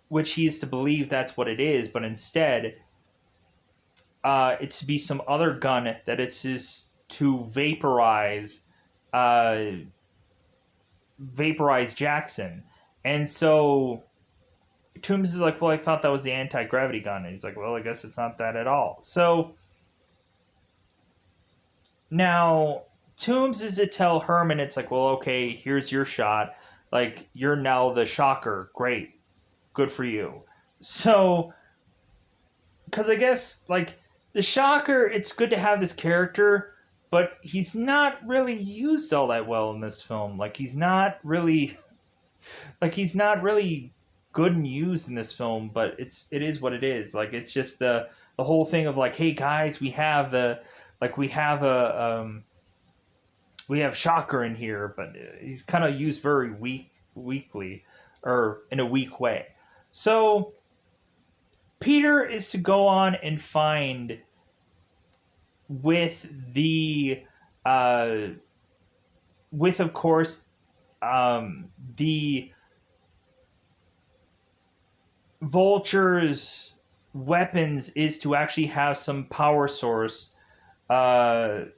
which he is to believe that's what it is, but instead it's to be some other gun that it's just to vaporize Jackson. And so Toombs is like, well, I thought that was the anti-gravity gun. And he's like, well, I guess it's not that at all. So now Toombs is to tell Herman, it's like, well, okay, here's your shot. Like, you're now the Shocker. Great. Good for you. So, because I guess, like, the Shocker, it's good to have this character, but he's not really used all that well in this film. Like, he's not really good and used in this film, but it is what it is. Like, it's just the whole thing of like, hey guys, we have Shocker in here, but he's kind of used very weakly, or in a weak way. So Peter is to go on and find with of course the Vulture's weapons, is to actually have some power source that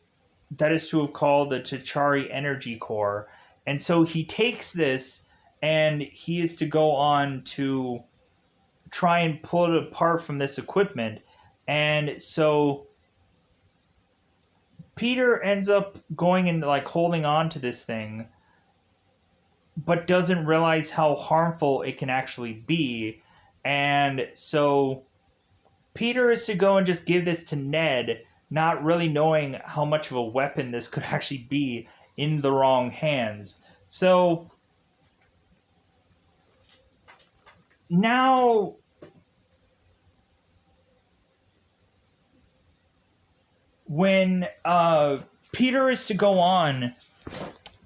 is to have called the T'Chari Energy Core. And so he takes this and he is to go on to try and pull it apart from this equipment. And so Peter ends up going and like holding on to this thing, but doesn't realize how harmful it can actually be. And so Peter is to go and just give this to Ned, not really knowing how much of a weapon this could actually be in the wrong hands. So now when Peter is to go on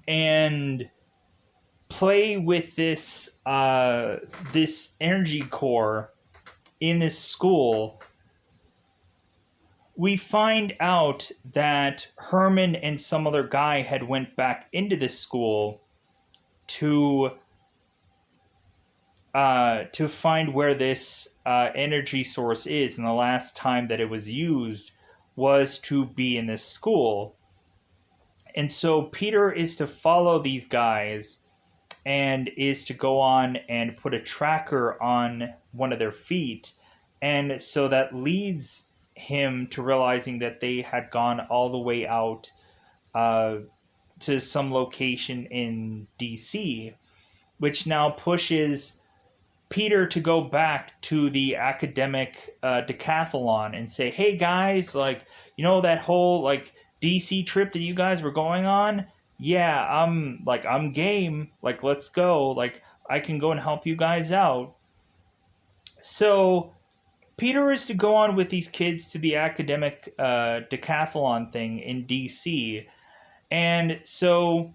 and play with this this energy core in this school, we find out that Herman and some other guy had went back into this school to find where this energy source is, and the last time that it was used was to be in this school. And so Peter is to follow these guys and is to go on and put a tracker on one of their feet. And so that leads him to realizing that they had gone all the way out to some location in DC, which now pushes Peter to go back to the academic decathlon and say, hey guys, like, you know, that whole like DC trip that you guys were going on? Yeah, I'm game. Like, let's go. Like, I can go and help you guys out. So Peter is to go on with these kids to the academic decathlon thing in DC. And so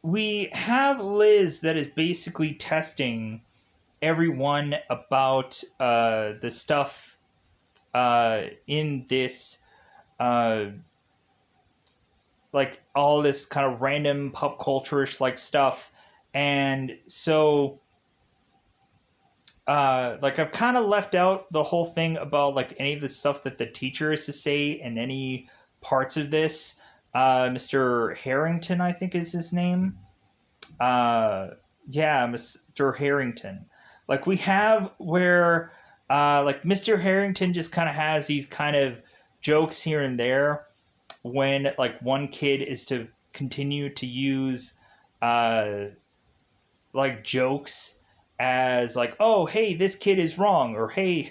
we have Liz that is basically testing everyone about the stuff in this, like all this kind of random pop culture-ish like stuff. And so, like I've kind of left out the whole thing about like any of the stuff that the teacher is to say in any parts of this. Mr. Harrington, I think is his name. Yeah, Mr. Harrington. Like we have where, like Mr. Harrington just kind of has these kind of jokes here and there when like one kid is to continue to use, like jokes as like, oh, hey, this kid is wrong, or hey,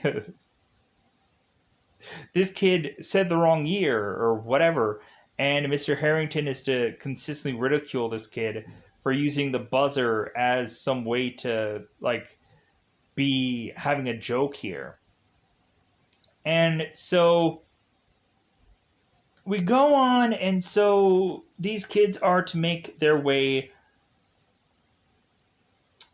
this kid said the wrong year, or whatever. And Mr. Harrington is to consistently ridicule this kid for using the buzzer as some way to like be having a joke here. And so we go on, and so these kids are to make their way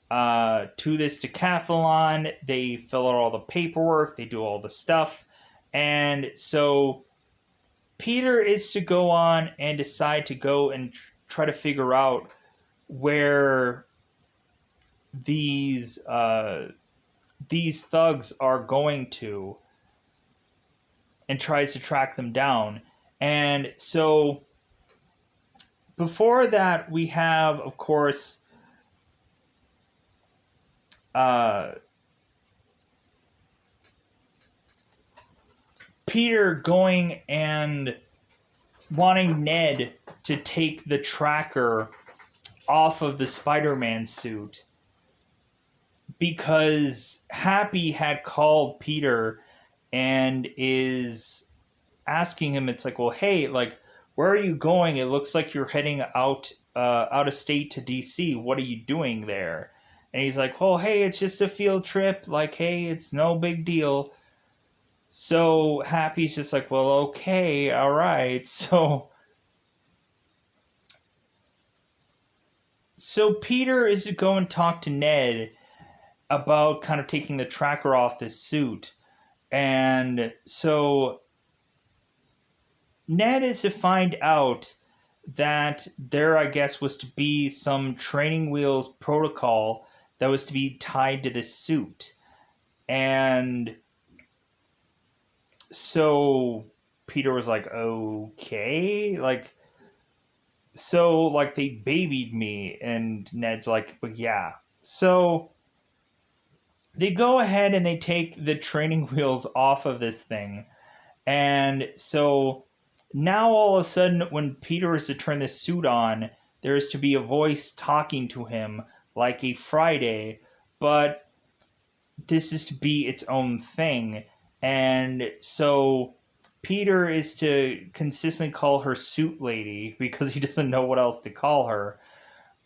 to this decathlon. They fill out all the paperwork, they do all the stuff, and so Peter is to go on and decide to go and try to figure out where these thugs are going to, and tries to track them down. And so before that, we have, of course, Peter going and wanting Ned to take the tracker off of the Spider-Man suit because Happy had called Peter and is asking him, it's like, well, hey, like, where are you going? It looks like you're heading out of state to DC. What are you doing there? And he's like, well, hey, it's just a field trip. Like, hey, it's no big deal. So Happy's just like, well, okay, all right. So Peter is to go and talk to Ned about kind of taking the tracker off this suit. And so Ned is to find out that there, I guess, was to be some training wheels protocol that was to be tied to this suit. And so Peter was like, okay, like, so like they babied me. And Ned's like, but yeah. So they go ahead and they take the training wheels off of this thing. And so now all of a sudden, when Peter is to turn this suit on, there is to be a voice talking to him like a Friday, but this is to be its own thing. And so Peter is to consistently call her Suit Lady because he doesn't know what else to call her.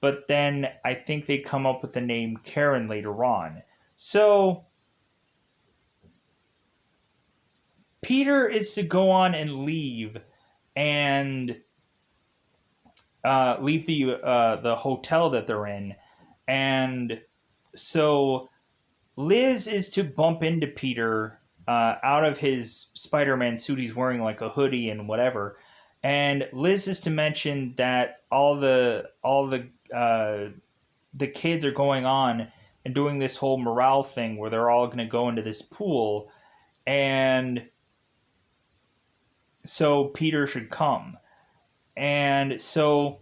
But then I think they come up with the name Karen later on. So Peter is to go on and leave, and leave the hotel that they're in, and so Liz is to bump into Peter out of his Spider-Man suit. He's wearing like a hoodie and whatever, and Liz is to mention that the kids are going on and doing this whole morale thing where they're all going to go into this pool, and so Peter should come. And so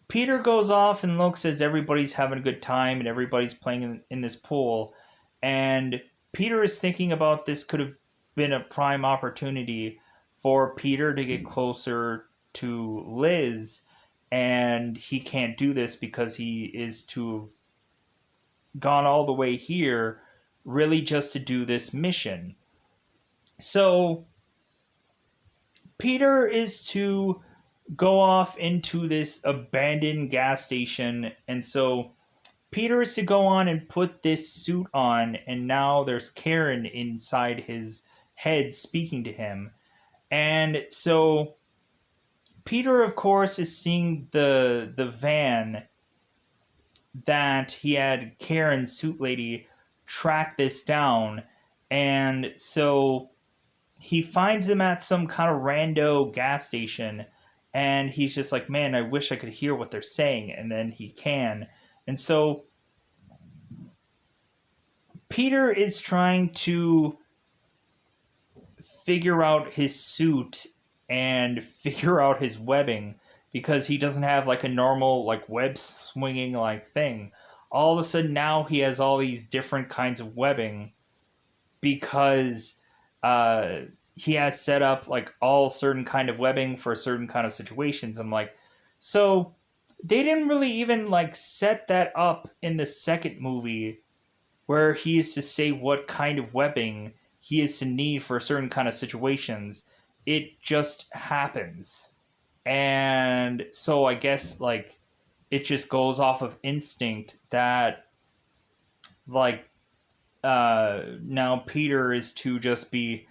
Peter goes off and looks as everybody's having a good time and everybody's playing in this pool. And Peter is thinking about this could have been a prime opportunity for Peter to get closer to Liz. And he can't do this because he is to have gone all the way here really just to do this mission. So Peter is to go off into this abandoned gas station, and so Peter is to go on and put this suit on, and now there's Karen inside his head speaking to him. And so Peter, of course, is seeing the van that he had Karen's suit lady track this down, and so he finds them at some kind of rando gas station, and he's just like, man, I wish I could hear what they're saying, and then he can. And so Peter is trying to figure out his suit and figure out his webbing because he doesn't have like a normal like web swinging like thing. All of a sudden now he has all these different kinds of webbing because he has set up like all certain kind of webbing for certain kind of situations. I'm like, so they didn't really even like set that up in the second movie where he is to say what kind of webbing he is to need for certain kind of situations. It just happens. And so I guess like it just goes off of instinct that like now Peter is to just be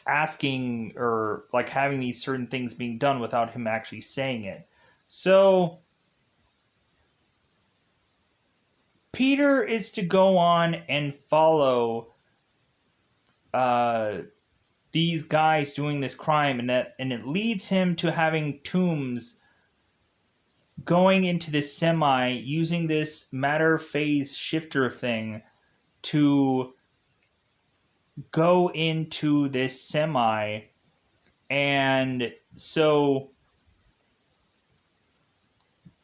asking or like having these certain things being done without him actually saying it. So Peter is to go on and follow these guys doing this crime, and it leads him to having Toombs going into this semi using this matter phase shifter thing to go into this semi. And so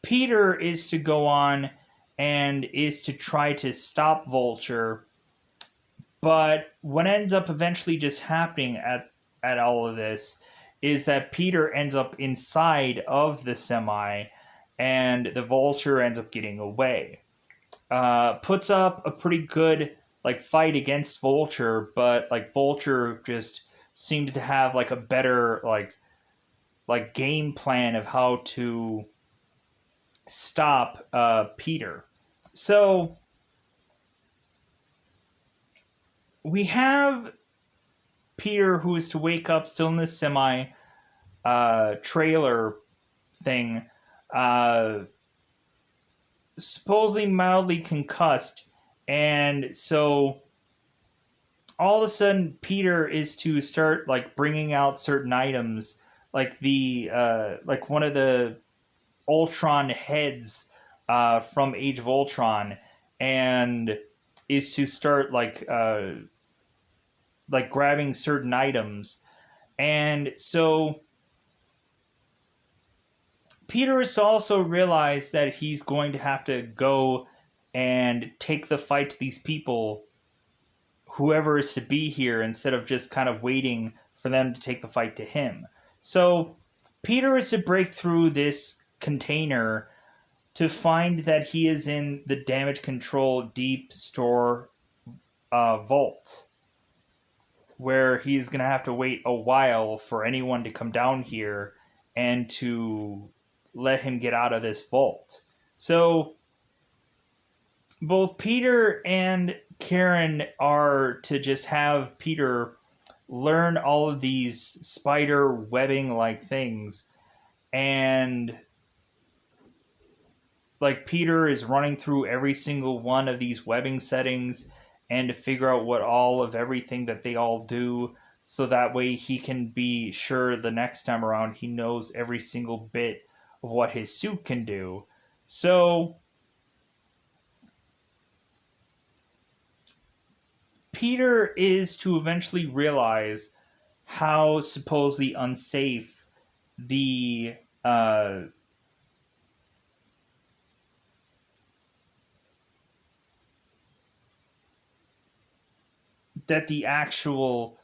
Peter is to go on and is to try to stop Vulture. But what ends up eventually just happening at all of this is that Peter ends up inside of the semi and the Vulture ends up getting away. Puts up a pretty good like fight against Vulture, but like Vulture just seems to have like a better like game plan of how to stop Peter. So we have Peter who is to wake up still in this semi trailer thing, supposedly mildly concussed, and so all of a sudden Peter is to start like bringing out certain items, like the like one of the Ultron heads from Age of Ultron, and is to start like grabbing certain items. And so Peter is to also realize that he's going to have to go and take the fight to these people, whoever is to be here, instead of just kind of waiting for them to take the fight to him. So Peter is to break through this container to find that he is in the damage control deep store vault, where he's going to have to wait a while for anyone to come down here and to let him get out of this vault. So both Peter and Karen are to just have Peter learn all of these spider webbing like things, and like Peter is running through every single one of these webbing settings and to figure out what all of everything that they all do, so that way he can be sure the next time around he knows every single bit of what his suit can do. So Peter is to eventually realize how supposedly unsafe the that the actual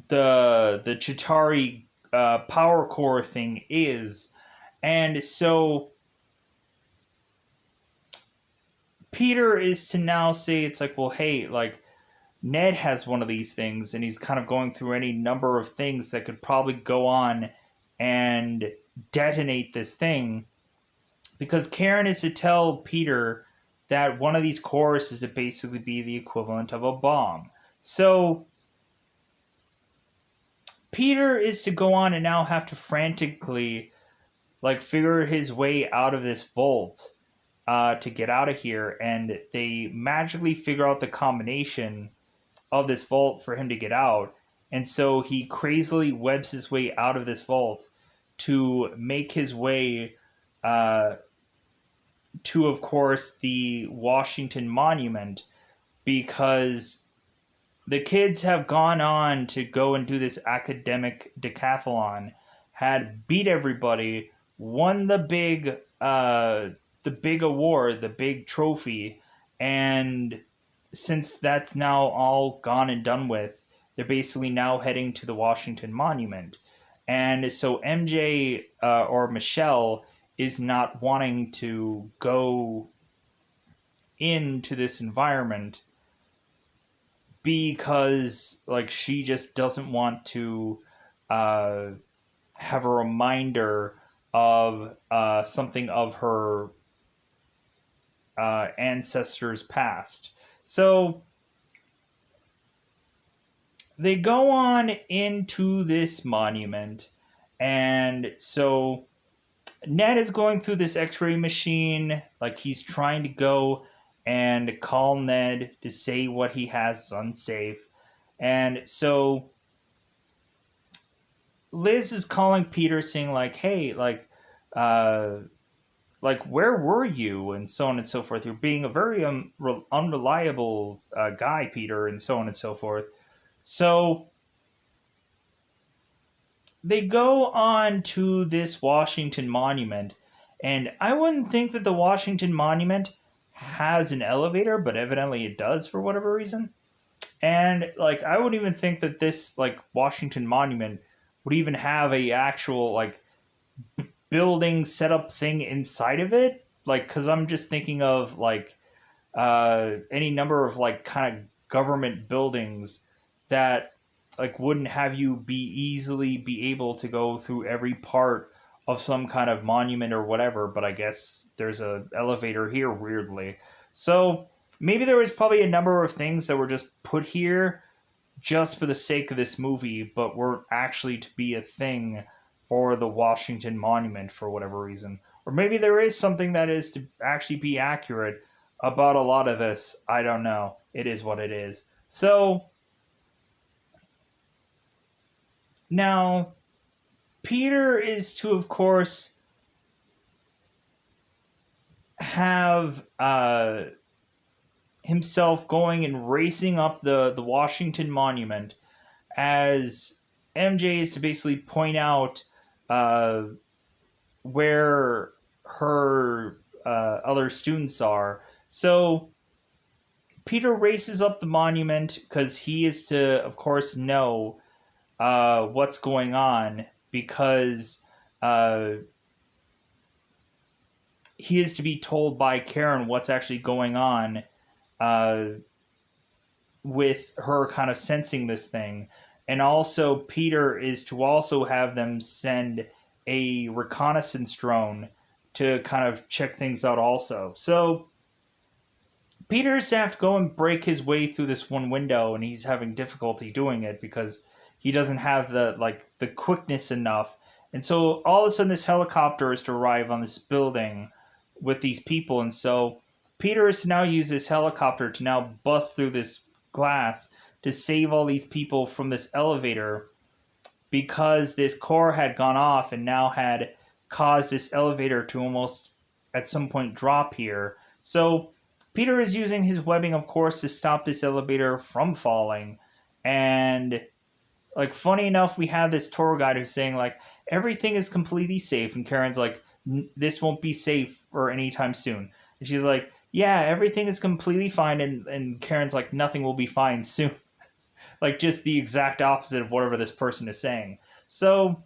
the Chitauri power core thing is. And so Peter is to now say, it's like, well, hey, like, Ned has one of these things, and he's kind of going through any number of things that could probably go on and detonate this thing. Because Karen is to tell Peter that one of these cores is to basically be the equivalent of a bomb. So Peter is to go on and now have to frantically, like, figure his way out of this vault to get out of here. And they magically figure out the combination of this vault for him to get out. And so he crazily webs his way out of this vault to make his way to, of course, the Washington Monument, because the kids have gone on to go and do this academic decathlon, had beat everybody, won the big award, the big trophy, and since that's now all gone and done with, they're basically now heading to the Washington Monument. And so MJ or Michelle is not wanting to go into this environment because, like, she just doesn't want to have a reminder of something of her ancestors past. So they go on into this monument, and so Ned is going through this x-ray machine, like he's trying to go and call Ned to say what he has is unsafe. And so Liz is calling Peter saying, like, hey, like, where were you? And so on and so forth. You're being a very unreliable guy, Peter, and so on and so forth. So they go on to this Washington Monument, and I wouldn't think that the Washington Monument has an elevator, but evidently it does for whatever reason. And, like, I wouldn't even think that this, like, Washington Monument would even have a actual, like, building setup thing inside of it. Like, because I'm just thinking of, like, any number of, like, kind of government buildings that, like, wouldn't have you easily be able to go through every part of some kind of monument or whatever. But I guess there's a elevator here, weirdly. So maybe there was probably a number of things that were just put here just for the sake of this movie, but weren't actually to be a thing for the Washington Monument for whatever reason. Or maybe there is something that is to actually be accurate about a lot of this. I don't know. It is what it is. So now Peter is to, of course, have himself going and racing up the Washington Monument, as MJ is to basically point out where her other students are. So Peter races up the monument because he is to, of course, know what's going on, because he is to be told by Karen what's actually going on with her kind of sensing this thing. And also Peter is to also have them send a reconnaissance drone to kind of check things out also. So Peter's to have to go and break his way through this one window, and he's having difficulty doing it because he doesn't have the quickness enough And so all of a sudden, this helicopter is to arrive on this building with these people. And so Peter is to now use this helicopter to now bust through this glass to save all these people from this elevator, because this core had gone off and now had caused this elevator to almost at some point drop here. So Peter is using his webbing, of course, to stop this elevator from falling. And like, funny enough, we have this tour guide who's saying like everything is completely safe, and Karen's like, this won't be safe or anytime soon. And she's like, yeah, everything is completely fine, and Karen's like, nothing will be fine soon. Like, just the exact opposite of whatever this person is saying. So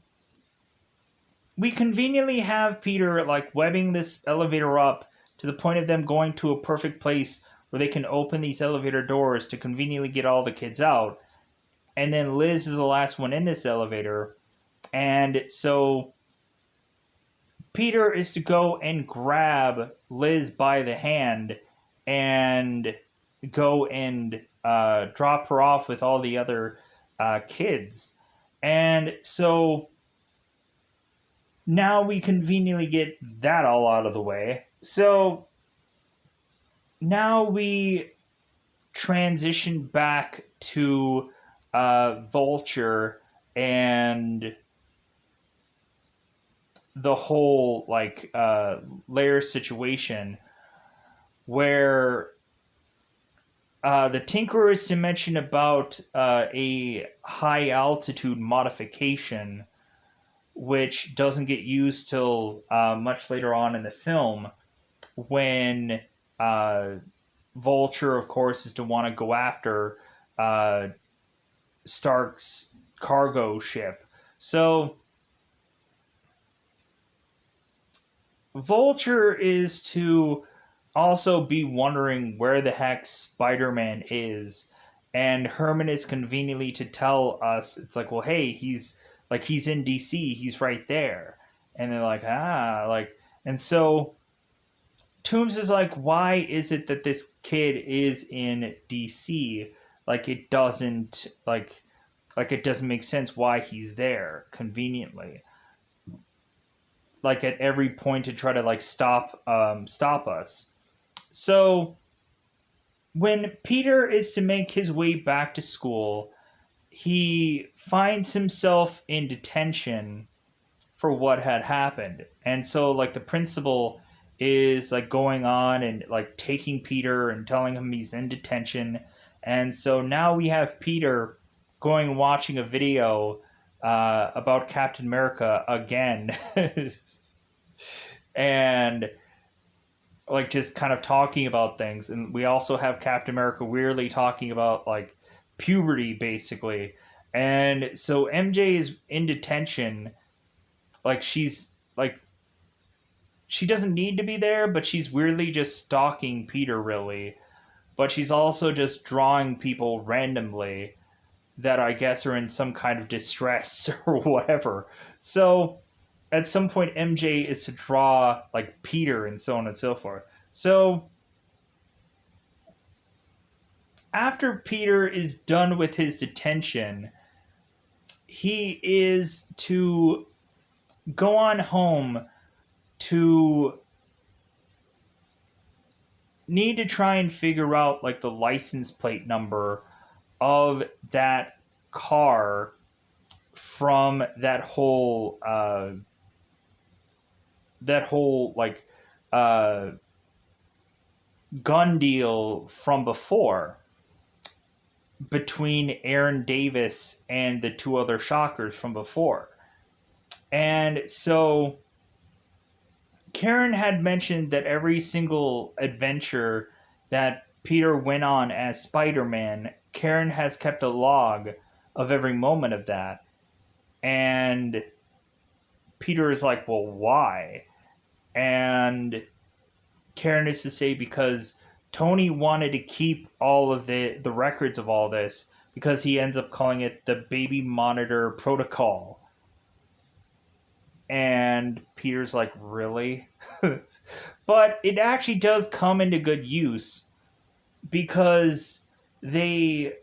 we conveniently have Peter like webbing this elevator up to the point of them going to a perfect place where they can open these elevator doors to conveniently get all the kids out. And then Liz is the last one in this elevator. And so Peter is to go and grab Liz by the hand and go and drop her off with all the other kids. And so now we conveniently get that all out of the way. So now we transition back to Vulture and the whole like layer situation, where the Tinkerer is to mention about a high altitude modification, which doesn't get used till much later on in the film, when Vulture, of course, is to want to go after Stark's cargo ship. So Vulture is to also be wondering where the heck Spider-Man is, and Herman is conveniently to tell us, it's like, well, hey, he's in DC, he's right there. And they're like, and so Toombs is like, why is it that this kid is in DC? Like, it doesn't make sense why he's there conveniently. Like, at every point to try to like stop us. So when Peter is to make his way back to school, he finds himself in detention for what had happened. And so like the principal is like going on and like taking Peter and telling him he's in detention. And so now we have Peter going and watching a video about Captain America again. And like just kind of talking about things. And we also have Captain America weirdly talking about like puberty, basically. And so MJ is in detention. Like, she's like, she doesn't need to be there, but she's weirdly just stalking Peter, really. But she's also just drawing people randomly that I guess are in some kind of distress or whatever. So at some point, MJ is to draw like Peter and so on and so forth. So after Peter is done with his detention, he is to go on home to need to try and figure out like the license plate number of that car from that whole like gun deal from before between Aaron Davis and the two other Shockers from before. And so Karen had mentioned that every single adventure that Peter went on as Spider-Man, Karen has kept a log of every moment of that. And Peter is like, well, why? And Karen is to say because Tony wanted to keep all of the records of all this, because he ends up calling it the Baby Monitor Protocol. And Peter's like, really? But it actually does come into good use, because they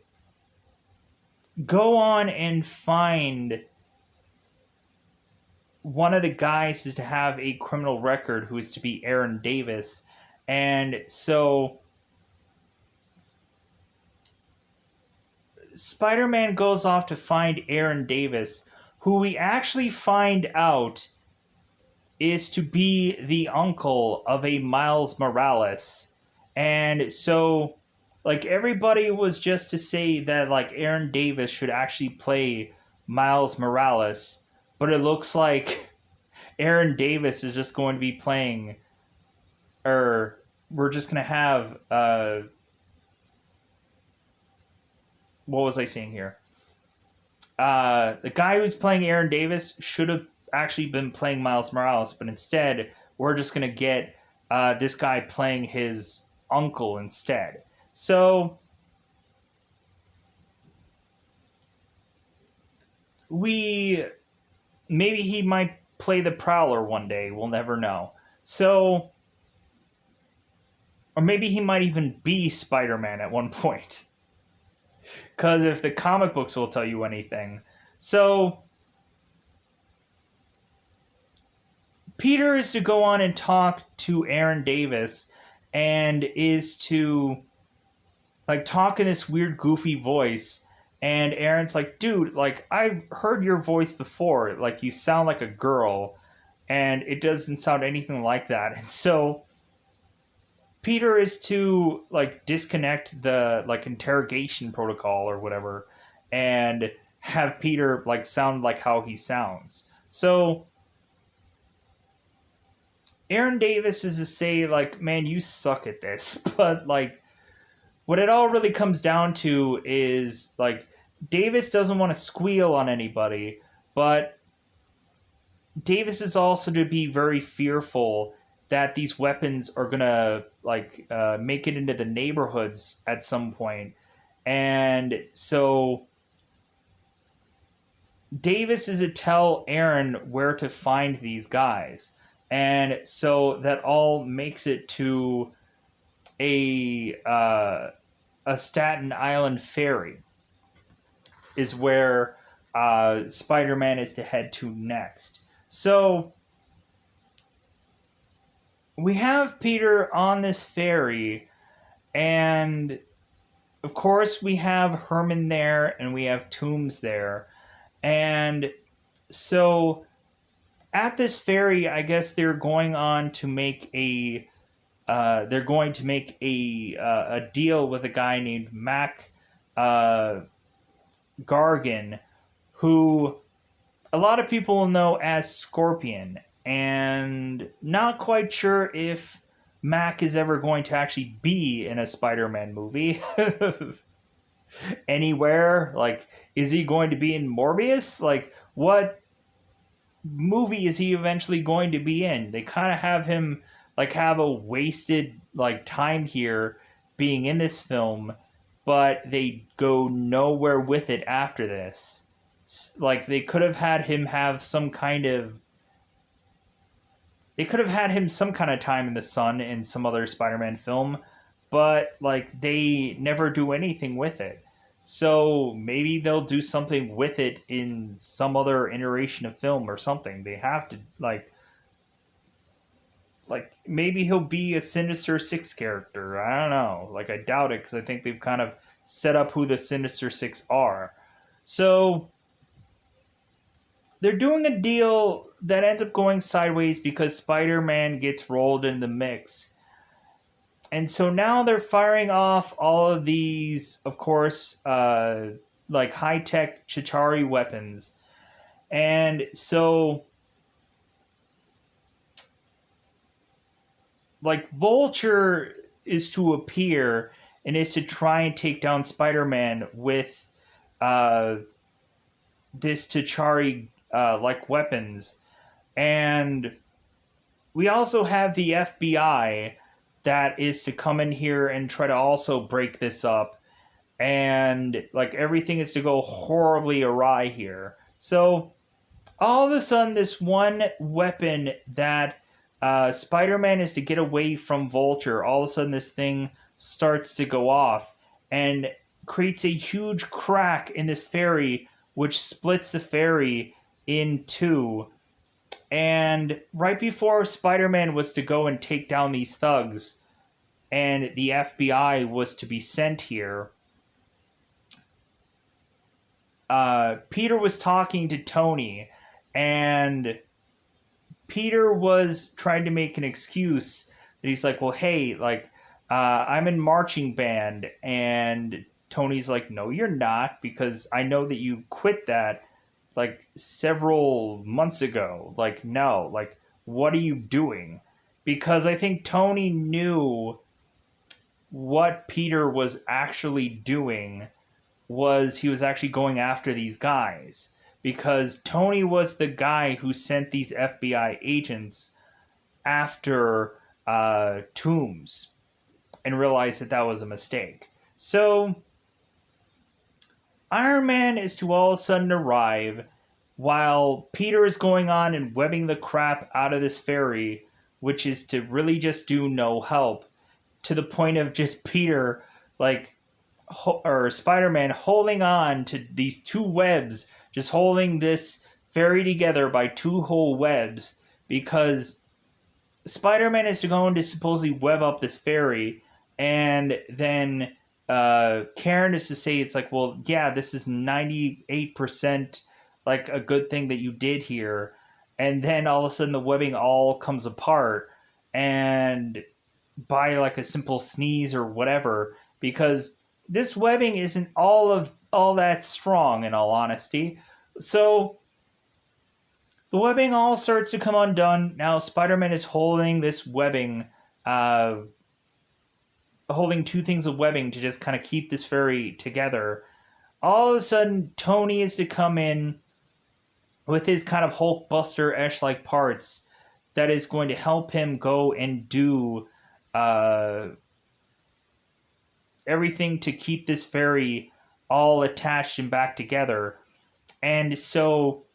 go on and find one of the guys is to have a criminal record who is to be Aaron Davis. And so Spider-Man goes off to find Aaron Davis, who we actually find out is to be the uncle of a Miles Morales. And so, like, everybody was just to say that, like, Aaron Davis should actually play Miles Morales, but it looks like Aaron Davis is just going to be playing, or we're just going to have, what was I saying here? The guy who's playing Aaron Davis should have actually been playing Miles Morales, but instead we're just going to get this guy playing his uncle instead. So maybe he might play the Prowler one day. We'll never know. So, or maybe he might even be Spider-Man at one point. Because if the comic books will tell you anything. So Peter is to go on and talk to Aaron Davis and is to, like, talk in this weird goofy voice. And Aaron's like, dude, like, I've heard your voice before. Like, you sound like a girl. And it doesn't sound anything like that. And so Peter is to, like, disconnect the, like, interrogation protocol or whatever. And have Peter, like, sound like how he sounds. So Aaron Davis is to say, like, man, you suck at this. But, like, what it all really comes down to is, like, Davis doesn't want to squeal on anybody, but Davis is also to be very fearful that these weapons are going to, like, make it into the neighborhoods at some point. And so Davis is to tell Aaron where to find these guys. And so that all makes it to a Staten Island ferry is where Spider-Man is to head to next. So we have Peter on this ferry, and of course we have Herman there, and we have Toombs there. And so at this ferry, I guess they're going on to make a deal with a guy named Mac Gargan, who a lot of people will know as Scorpion, and not quite sure if Mac is ever going to actually be in a Spider-Man movie anywhere. Like, is he going to be in Morbius? Like, what movie is he eventually going to be in? They kind of have him, like, have a wasted, like, time here being in this film, but they go nowhere with it after this. Like, they could have had him have some kind of time in the sun in some other Spider-Man film, but, like, they never do anything with it. So maybe they'll do something with it in some other iteration of film or something. They have to, like maybe he'll be a Sinister Six character. I don't know. Like, I doubt it, because I think they've kind of set up who the Sinister Six are. So they're doing a deal that ends up going sideways because Spider-Man gets rolled in the mix. And so now they're firing off all of these, of course, like, high-tech Chitauri weapons. And so, like, Vulture is to appear and is to try and take down Spider-Man with this Chitauri like weapons. And we also have the FBI that is to come in here and try to also break this up. And, like, everything is to go horribly awry here. So all of a sudden, this one weapon that Spider-Man is to get away from Vulture, all of a sudden this thing starts to go off and creates a huge crack in this ferry, which splits the ferry in two. And right before Spider-Man was to go and take down these thugs, and the FBI was to be sent here, Peter was talking to Tony, and Peter was trying to make an excuse that he's like, well, hey, like, I'm in marching band. And Tony's like, no, you're not, because I know that you quit that like several months ago. Like, no, like, what are you doing? Because I think Tony knew what Peter was actually doing was he was actually going after these guys, because Tony was the guy who sent these FBI agents after Toombs and realized that that was a mistake. So Iron Man is to all of a sudden arrive while Peter is going on and webbing the crap out of this ferry, which is to really just do no help, to the point of just Peter, like, or Spider-Man holding on to these two webs, just holding this ferry together by two whole webs, because Spider-Man is going to supposedly web up this ferry, and then Karen is to say, it's like, well, yeah, this is 98% like a good thing that you did here, and then all of a sudden the webbing all comes apart, and by like a simple sneeze or whatever, because this webbing isn't all that strong, in all honesty. So the webbing all starts to come undone. Now Spider-Man is holding this webbing, holding two things of webbing to just kind of keep this ferry together. All of a sudden, Tony is to come in with his kind of Hulkbuster-esque parts that is going to help him go and do everything to keep this ferry all attached and back together. And so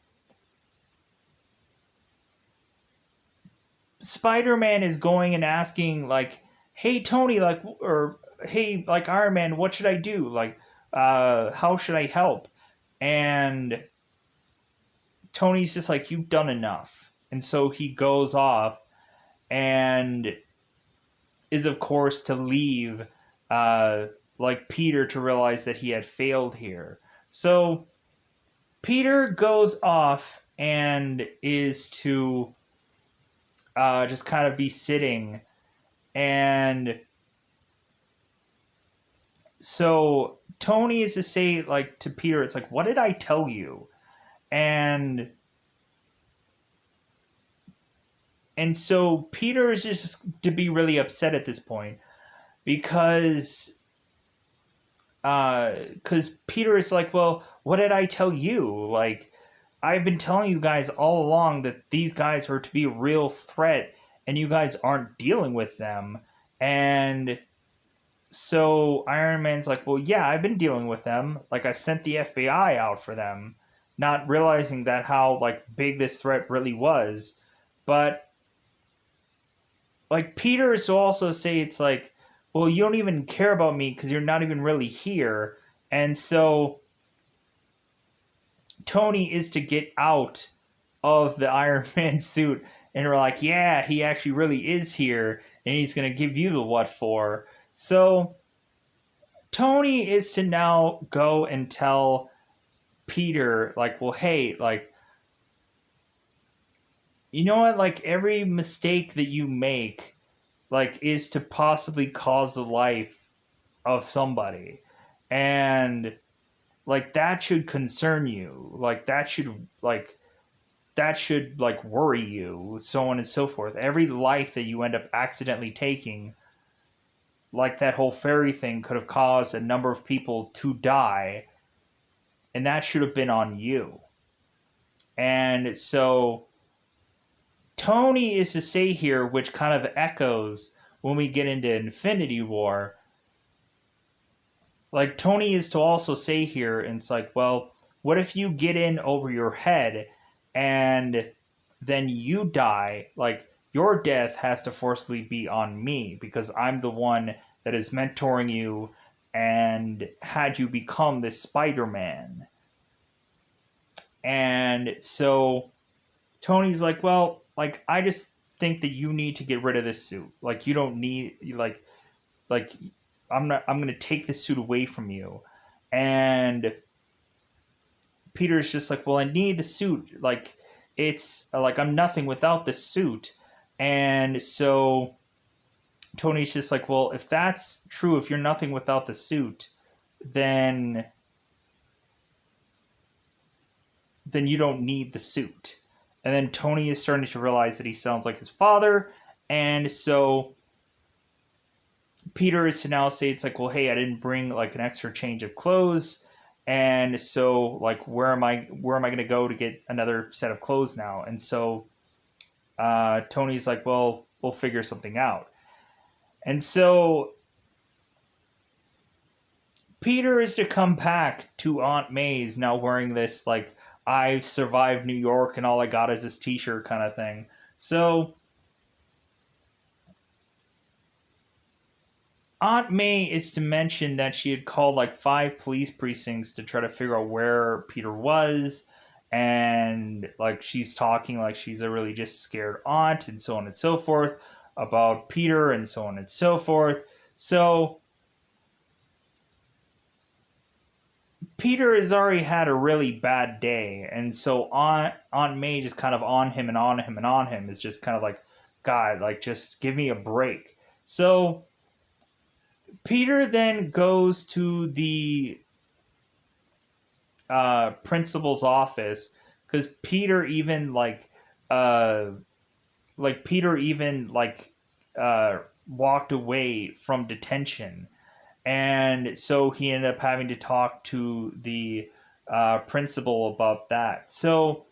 Spider-Man is going and asking, like, hey, Tony, like, or hey, like, Iron Man, what should I do? Like, how should I help? And Tony's just like, you've done enough. And so he goes off and is, of course, to leave, like, Peter to realize that he had failed here. So Peter goes off and is to just kind of be sitting. And so Tony is to say, like, to Peter, it's like, what did I tell you? And so Peter is just to be really upset at this point, because Peter is like, well, what did I tell you? Like, I've been telling you guys all along that these guys are to be a real threat, and you guys aren't dealing with them. And so Iron Man's like, well, yeah, I've been dealing with them. Like, I sent the FBI out for them, not realizing that how, like, big this threat really was. But like, Peter is to also say, it's like, well, you don't even care about me because you're not even really here. And so Tony is to get out of the Iron Man suit, and we're like, yeah, he actually really is here, and he's going to give you the what for. So Tony is to now go and tell Peter, like, well, hey, like, you know what, like, every mistake that you make, like, is to possibly cause the life of somebody. And, like, that should concern you. Like, that should worry you, so on and so forth. Every life that you end up accidentally taking, like that whole fairy thing, could have caused a number of people to die, and that should have been on you. And so Tony is to say here, which kind of echoes when we get into Infinity War, like, Tony is to also say here, and it's like, well, what if you get in over your head and then you die? Like, your death has to forcibly be on me, because I'm the one that is mentoring you and had you become this Spider-Man. And so Tony's like, well, like I just think that you need to get rid of this suit. Like you don't need like I'm gonna take this suit away from you. And Peter's just like, well, I need the suit. Like it's like I'm nothing without this suit. And so Tony's just like, well, if that's true, if you're nothing without the suit, then you don't need the suit. And then Tony is starting to realize that he sounds like his father, and so Peter is to now say, it's like, well, hey, I didn't bring like an extra change of clothes, and so like where am I going to go to get another set of clothes now? And so Tony's like, well, we'll figure something out. And so Peter is to come back to Aunt May's now wearing this like I've survived New York and all I got is this t-shirt kind of thing. So Aunt May is to mention that she had called like 5 police precincts to try to figure out where Peter was, and like she's talking like she's a really just scared aunt and so on and so forth about Peter and so on and so forth. So Peter has already had a really bad day, and so Aunt May just kind of on him and on him and on him is just kind of like, God, like just give me a break. So Peter then goes to the principal's office because Peter even walked away from detention, and so he ended up having to talk to the principal about that. So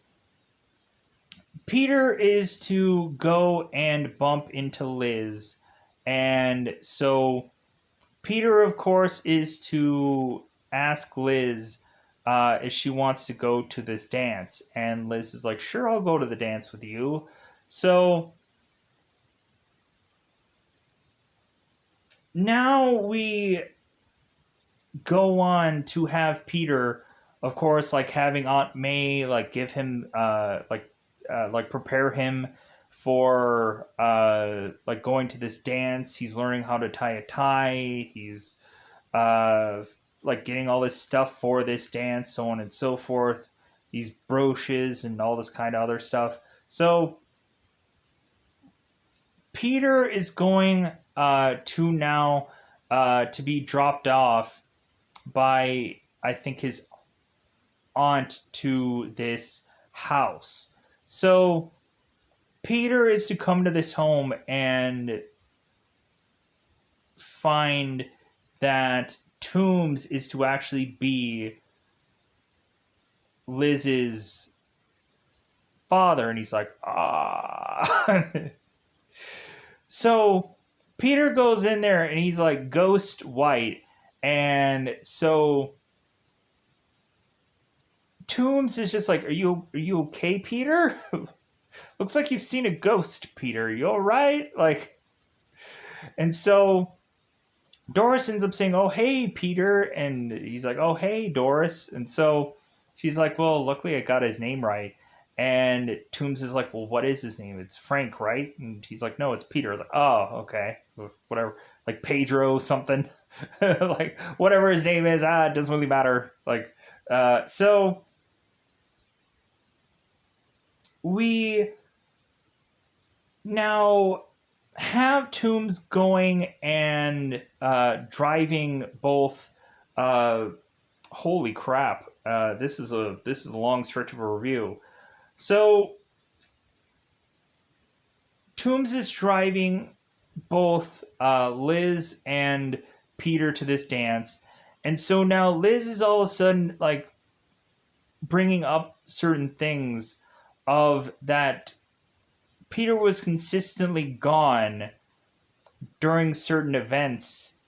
Peter is to go and bump into Liz, and so Peter, of course, is to ask Liz if she wants to go to this dance. And Liz is like, sure, I'll go to the dance with you. So now we go on to have Peter, of course, like having Aunt May like give him like prepare him for like going to this dance. He's learning how to tie a tie. He's uh like getting all this stuff for this dance, so on and so forth. These brooches and all this kind of other stuff. So Peter is going to now to be dropped off by I think his aunt to this house. So Peter is to come to this home and find that Toombs is to actually be Liz's father, and he's like, ah. So Peter goes in there and he's like ghost white, and so Toombs is just like, are you okay, Peter? Looks like you've seen a ghost, Peter. You all right? Like, and so Doris ends up saying, oh, hey, Peter. And he's like, oh, hey, Doris. And so she's like, well, luckily I got his name right. And Toombs is like, well, what is his name? It's Frank, right? And he's like, no, it's Peter. I was like, oh, okay. Whatever. Like Pedro something. Like, whatever his name is, it doesn't really matter. Like, so we now have Toombs going and driving both. Holy crap! This is a long stretch of a review. So Toombs is driving both Liz and Peter to this dance, and so now Liz is all of a sudden like bringing up certain things of that Peter was consistently gone during certain events,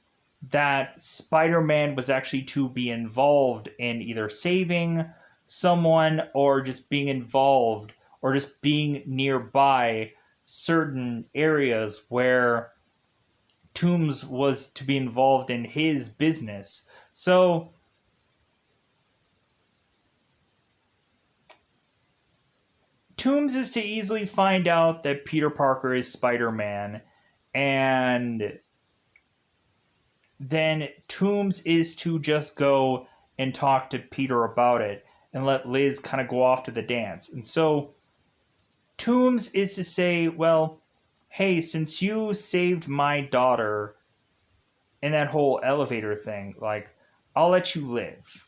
that Spider-Man was actually to be involved in either saving someone or just being involved or just being nearby certain areas where Toombs was to be involved in his business. So Toomes is to easily find out that Peter Parker is Spider-Man, and then Toomes is to just go and talk to Peter about it and let Liz kind of go off to the dance. And so Toomes is to say, well, hey, since you saved my daughter in that whole elevator thing, like, I'll let you live.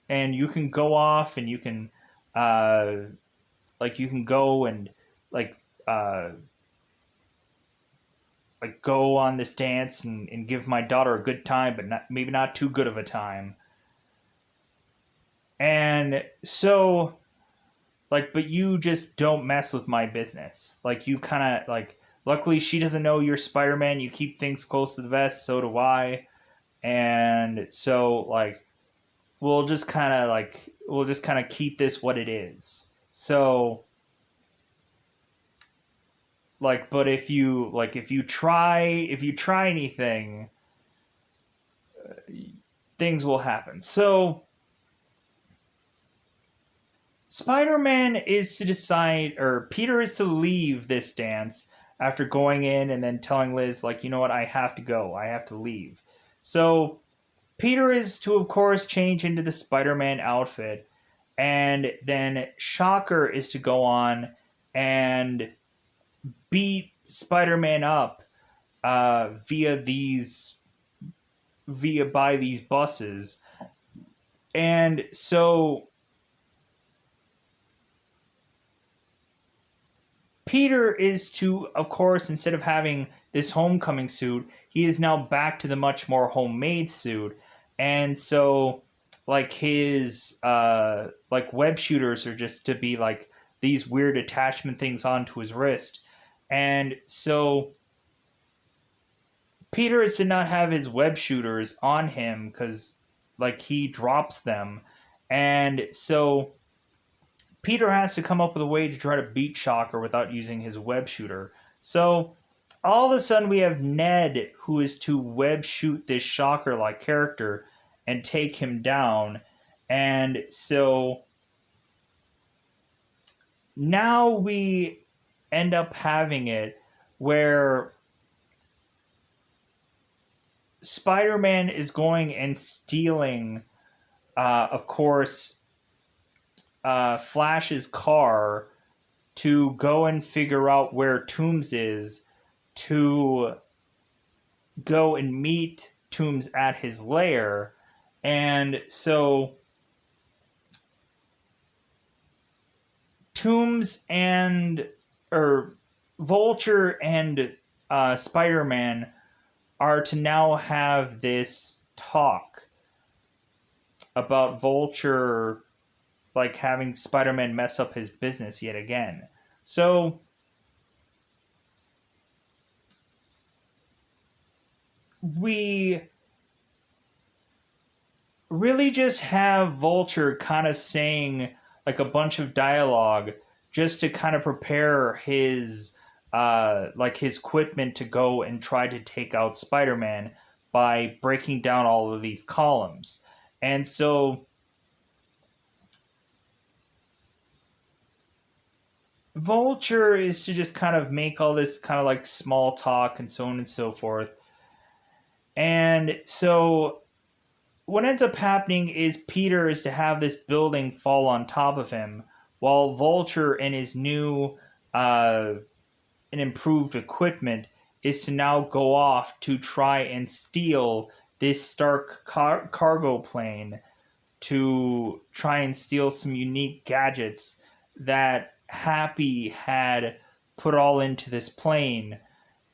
And you can go off and you can, you can go and, like, uh, go on this dance and give my daughter a good time, but maybe not too good of a time. And so, like, but you just don't mess with my business. Like, you kind of, like, luckily she doesn't know you're Spider-Man. You keep things close to the vest, so do I. And so, like, we'll just kind of keep this what it is. So, like, but if you try anything, things will happen. So Spider-Man is to decide, or Peter is to leave this dance after going in and then telling Liz, like, you know what, I have to go. I have to leave. So Peter is to, of course, change into the Spider-Man outfit. And then Shocker is to go on and beat Spider-Man up by these buses. And so Peter is to, of course, instead of having this homecoming suit, he is now back to the much more homemade suit. And so, like, his web shooters are just to be like these weird attachment things onto his wrist. And so Peter is to not have his web shooters on him because, like, he drops them. And so Peter has to come up with a way to try to beat Shocker without using his web shooter. So all of a sudden we have Ned, who is to web shoot this Shocker-like character and take him down. And so now we end up having it where Spider-Man is going and stealing, of course, Flash's car to go and figure out where Toomes is, to go and meet Toomes at his lair. And so Toomes Vulture and Spider-Man are to now have this talk about Vulture, like, having Spider-Man mess up his business yet again. So we really just have Vulture kind of saying, like, a bunch of dialogue just to kind of prepare his his equipment to go and try to take out Spider-Man by breaking down all of these columns. And so Vulture is to just kind of make all this kind of like small talk and so on and so forth. And so what ends up happening is Peter is to have this building fall on top of him, while Vulture and his new and improved equipment is to now go off to try and steal this Stark cargo plane, to try and steal some unique gadgets that Happy had put all into this plane,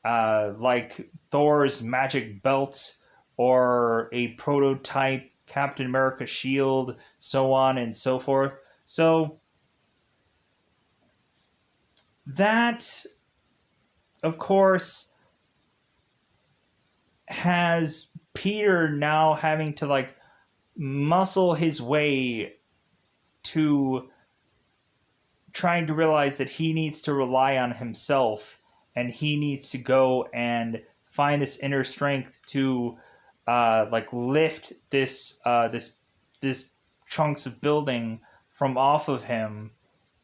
like Thor's magic belt or a prototype Captain America shield, so on and so forth. So that, of course, has Peter now having to, like, muscle his way to trying to realize that he needs to rely on himself, and he needs to go and find this inner strength to lift this chunks of building from off of him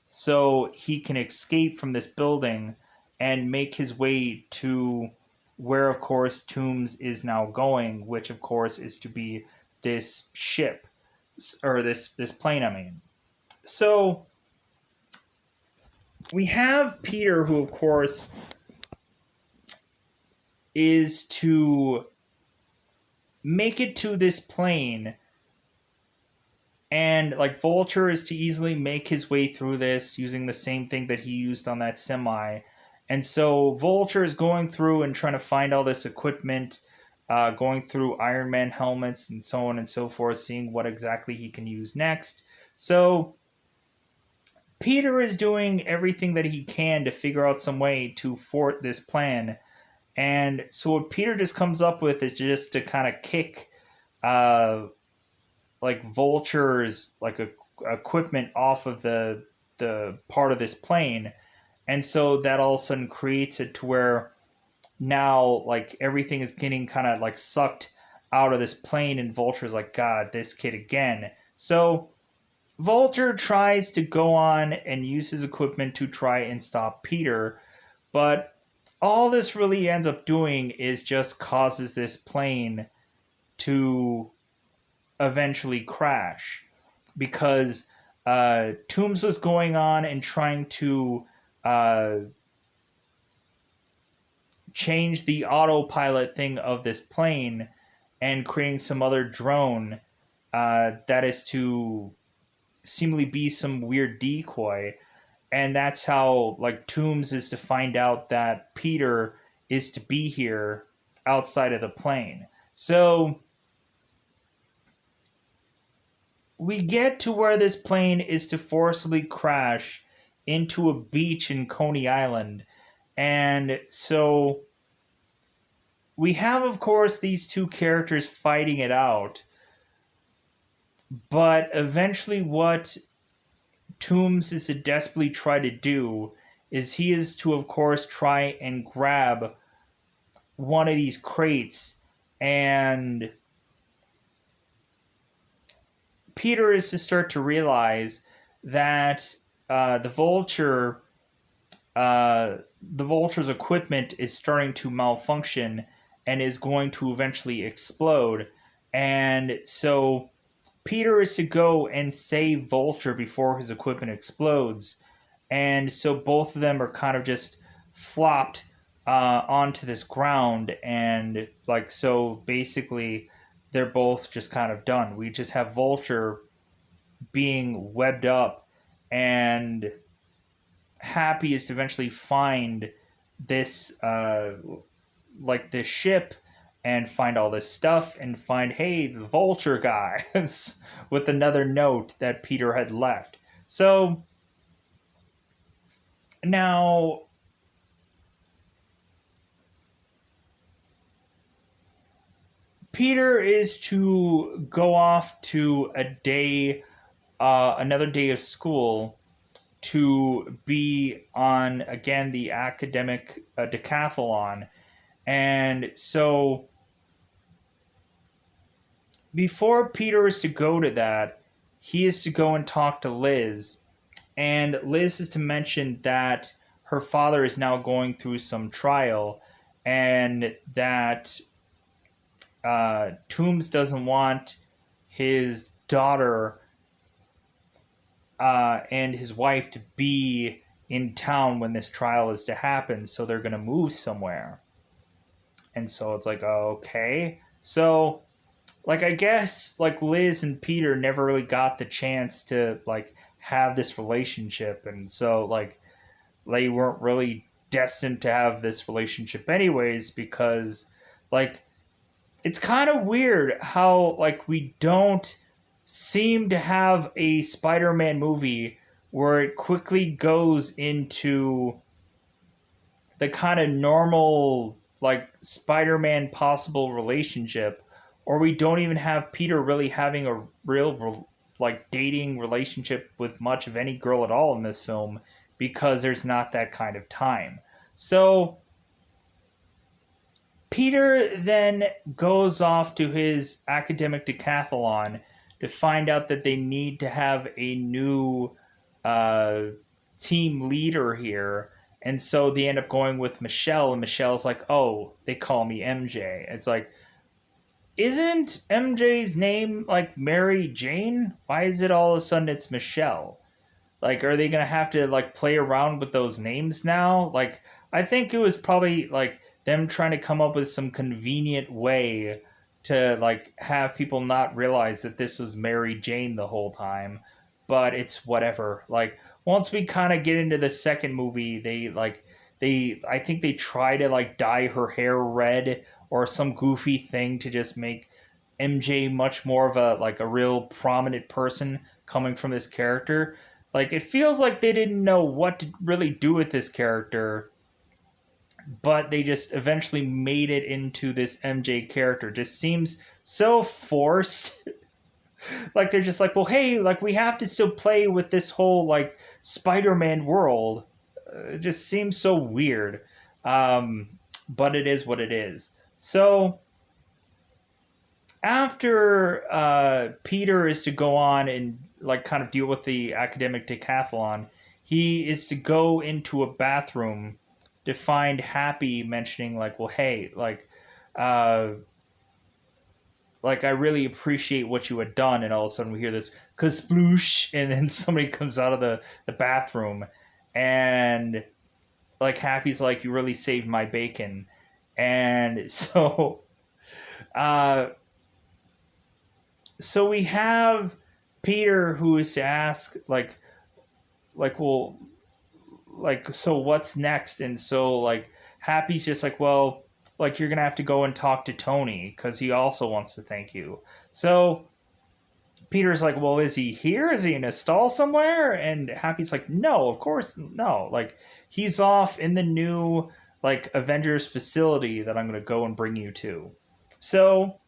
so he can escape from this building and make his way to where, of course, Toomes is now going, which, of course, is to be this ship, or this plane, I mean. So we have Peter, who, of course, is to make it to this plane, and like Vulture is to easily make his way through this using the same thing that he used on that semi. And so Vulture is going through and trying to find all this equipment, going through Iron Man helmets and so on and so forth, seeing what exactly he can use next. So Peter is doing everything that he can to figure out some way to thwart this plan. And so what Peter just comes up with is just to kind of kick like Vulture's like equipment off of the part of this plane. And so that all of a sudden creates it to where now like everything is getting kind of like sucked out of this plane, and Vulture's like, God, this kid again. So Vulture tries to go on and use his equipment to try and stop Peter, but all this really ends up doing is just causes this plane to eventually crash, because Toomes was going on and trying to change the autopilot thing of this plane and creating some other drone that is to seemingly be some weird decoy. And that's how like Toomes is to find out that Peter is to be here outside of the plane. So we get to where this plane is to forcibly crash into a beach in Coney Island. And so we have, of course, these two characters fighting it out. But eventually what Toomes is to desperately try to do is he is to, of course, try and grab one of these crates, and Peter is to start to realize that the Vulture's equipment is starting to malfunction and is going to eventually explode. And so Peter is to go and save Vulture before his equipment explodes. And so both of them are kind of just flopped onto this ground, and like so basically they're both just kind of done. We just have Vulture being webbed up and happy is to eventually find this like this ship and find all this stuff and find, hey, the Vulture guy with another note that Peter had left. So now Peter is to go off to another day of school to be on, again, the academic decathlon. And so before Peter is to go to that, he is to go and talk to Liz. And Liz is to mention that her father is now going through some trial, and that Toomes doesn't want his daughter and his wife to be in town when this trial is to happen, so they're going to move somewhere. And so it's like, okay. So, like, I guess, like, Liz and Peter never really got the chance to, like, have this relationship. And so, like, they weren't really destined to have this relationship anyways, because, like, it's kind of weird how, like, we don't seem to have a Spider-Man movie where it quickly goes into the kind of normal, like, Spider-Man possible relationship, or we don't even have Peter really having a real, like, dating relationship with much of any girl at all in this film, because there's not that kind of time. So Peter then goes off to his academic decathlon to find out that they need to have a new uh, team leader here. And so they end up going with Michelle, and Michelle's like, oh, they call me MJ. It's like, isn't MJ's name like Mary Jane? Why is it all of a sudden it's Michelle? Like, are they gonna have to like play around with those names now? Like, I think it was probably like them trying to come up with some convenient way to like have people not realize that this was Mary Jane the whole time. But it's whatever. Like, once we kind of get into the second movie, they I think they try to like dye her hair red or some goofy thing to just make MJ much more of a like a real prominent person coming from this character. Like, it feels like they didn't know what to really do with this character, but they just eventually made it into this MJ character. Just seems so forced. Like, they're just like, well, hey, like, we have to still play with this whole like Spider-Man world. It just seems so weird. But it is what it is. So after Peter is to go on and like kind of deal with the academic decathlon, he is to go into a bathroom to find Happy mentioning like, well, hey, uh, like I really appreciate what you had done, and all of a sudden we hear this kasploosh, and then somebody comes out of the bathroom, and like Happy's like, you really saved my bacon, and uh, so we have Peter who is to ask well, like, so what's next? And so like Happy's just like, well, like you're gonna have to go and talk to Tony because he also wants to thank you. So Peter's like, well, is he here? Is he in a stall somewhere? And Happy's like, no, of course no. Like, he's off in the new like Avengers facility that I'm gonna go and bring you to. So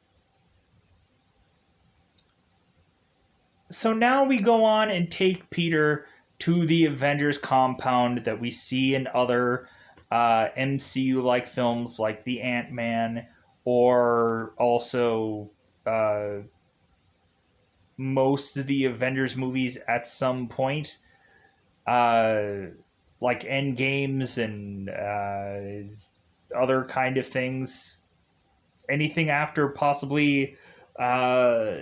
now we go on and take Peter to the Avengers compound that we see in other MCU like films like the Ant-Man, or also most of the Avengers movies at some point, like Endgames and other kind of things. Anything after possibly uh,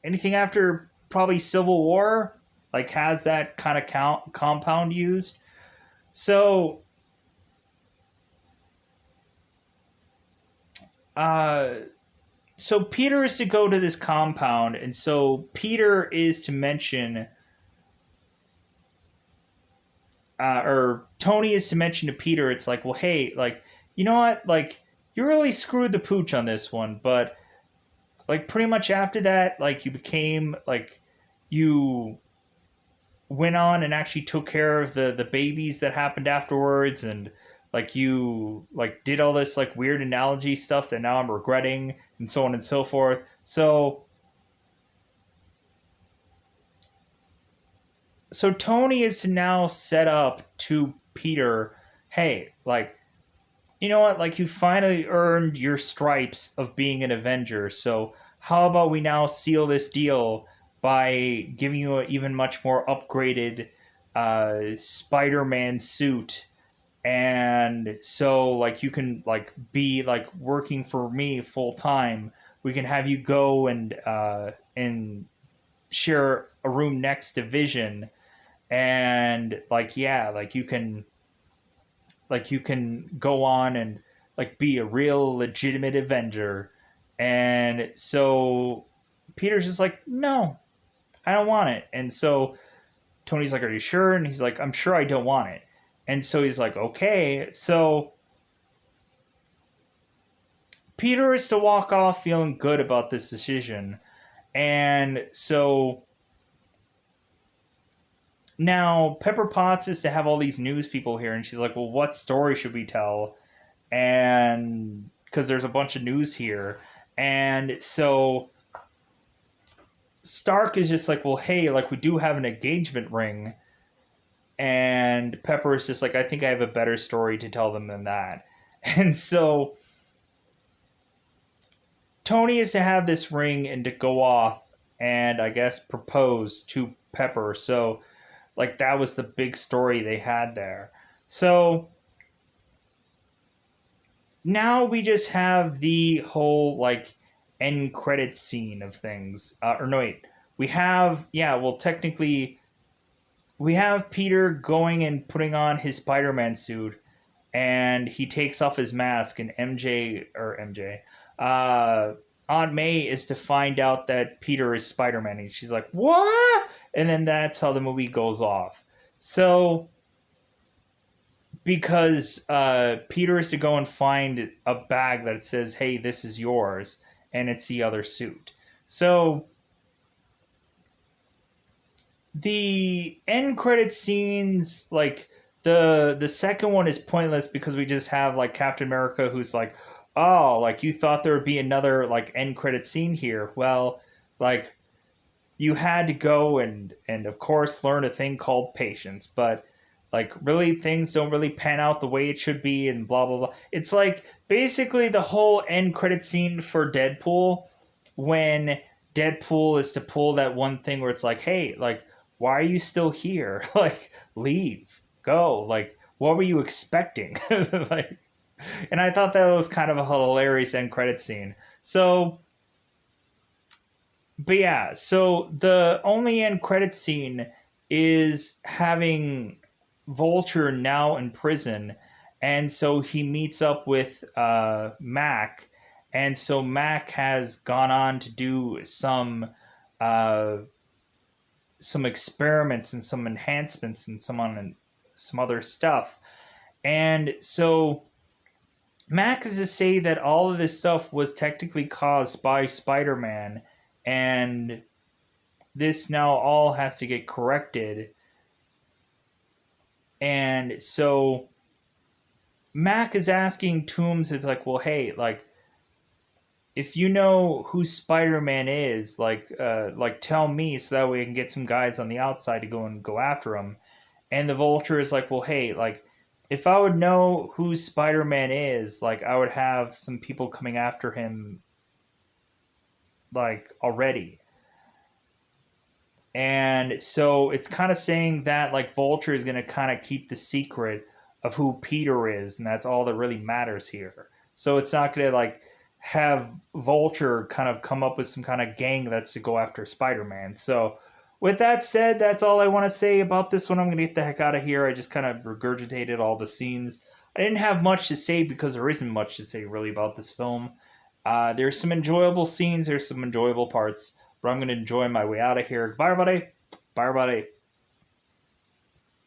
anything after probably Civil War, like has that kind of compound used. So uh so Peter is to go to this compound, and so Peter is to mention or Tony is to mention to Peter, it's like, well, hey, like, you know what, like, you really screwed the pooch on this one, but like pretty much after that, like you went on and actually took care of the babies that happened afterwards, and like you like did all this like weird analogy stuff that now I'm regretting, and so on and so forth. So Tony is to now set up to Peter, hey, like, you know what, like, you finally earned your stripes of being an Avenger, so how about we now seal this deal by giving you an even much more upgraded Spider-Man suit, and so like you can like be like working for me full time. We can have you go and share a room next to Vision, and like, yeah, like you can go on and like be a real legitimate Avenger. And so Peter's just like, no, I don't want it. And so Tony's like, are you sure? And he's like, I'm sure I don't want it. And so he's like, okay. So Peter is to walk off feeling good about this decision. And so now Pepper Potts is to have all these news people here, and she's like, well, what story should we tell? And because there's a bunch of news here. And so Stark is just like, well, hey, like, we do have an engagement ring. And Pepper is just like, I think I have a better story to tell them than that. And so Tony is to have this ring and to go off and I guess proposed to Pepper. So like that was the big story they had there. So now we just have the whole like end credit scene of things. Or no, wait, we have well technically we have Peter going and putting on his Spider-Man suit, and he takes off his mask, and uh, Aunt May is to find out that Peter is Spider-Man, and she's like, "What?" And then that's how the movie goes off. So because Peter is to go and find a bag that says, "Hey, this is yours," and it's the other suit. So the end credit scenes, like the second one, is pointless because we just have like Captain America who's like, "Oh, like you thought there would be another like end credit scene here." Well, like you had to go and of course learn a thing called patience, but like really things don't really pan out the way it should be and blah blah blah. It's like basically the whole end credit scene for Deadpool, when Deadpool is to pull that one thing where it's like, "Hey, like why are you still here?" Like leave, go, like what were you expecting? Like, and I thought that was kind of a hilarious end credit scene. So but yeah, so the only end credit scene is having Vulture now in prison, and so he meets up with Mac, and so Mac has gone on to do uh, some experiments and some enhancements and some other stuff, and so Mac is to say that all of this stuff was technically caused by Spider-Man, and this now all has to get corrected. And so Mac is asking Toombs, it's like, well, hey, like, if you know who Spider-Man is, like tell me so that way I can get some guys on the outside to go after him. And the Vulture is like, well, hey, like, if I would know who Spider-Man is, like, I would have some people coming after him, like, already. And so it's kind of saying that like Vulture is going to kind of keep the secret of who Peter is, and that's all that really matters here. So it's not going to like have Vulture kind of come up with some kind of gang that's to go after Spider-Man. So with that said, that's all I want to say about this one. I'm going to get the heck out of here. I just kind of regurgitated all the scenes. I didn't have much to say because there isn't much to say really about this film. There's some enjoyable scenes. There's some enjoyable parts, but I'm going to enjoy my way out of here. Bye, everybody. Bye, everybody.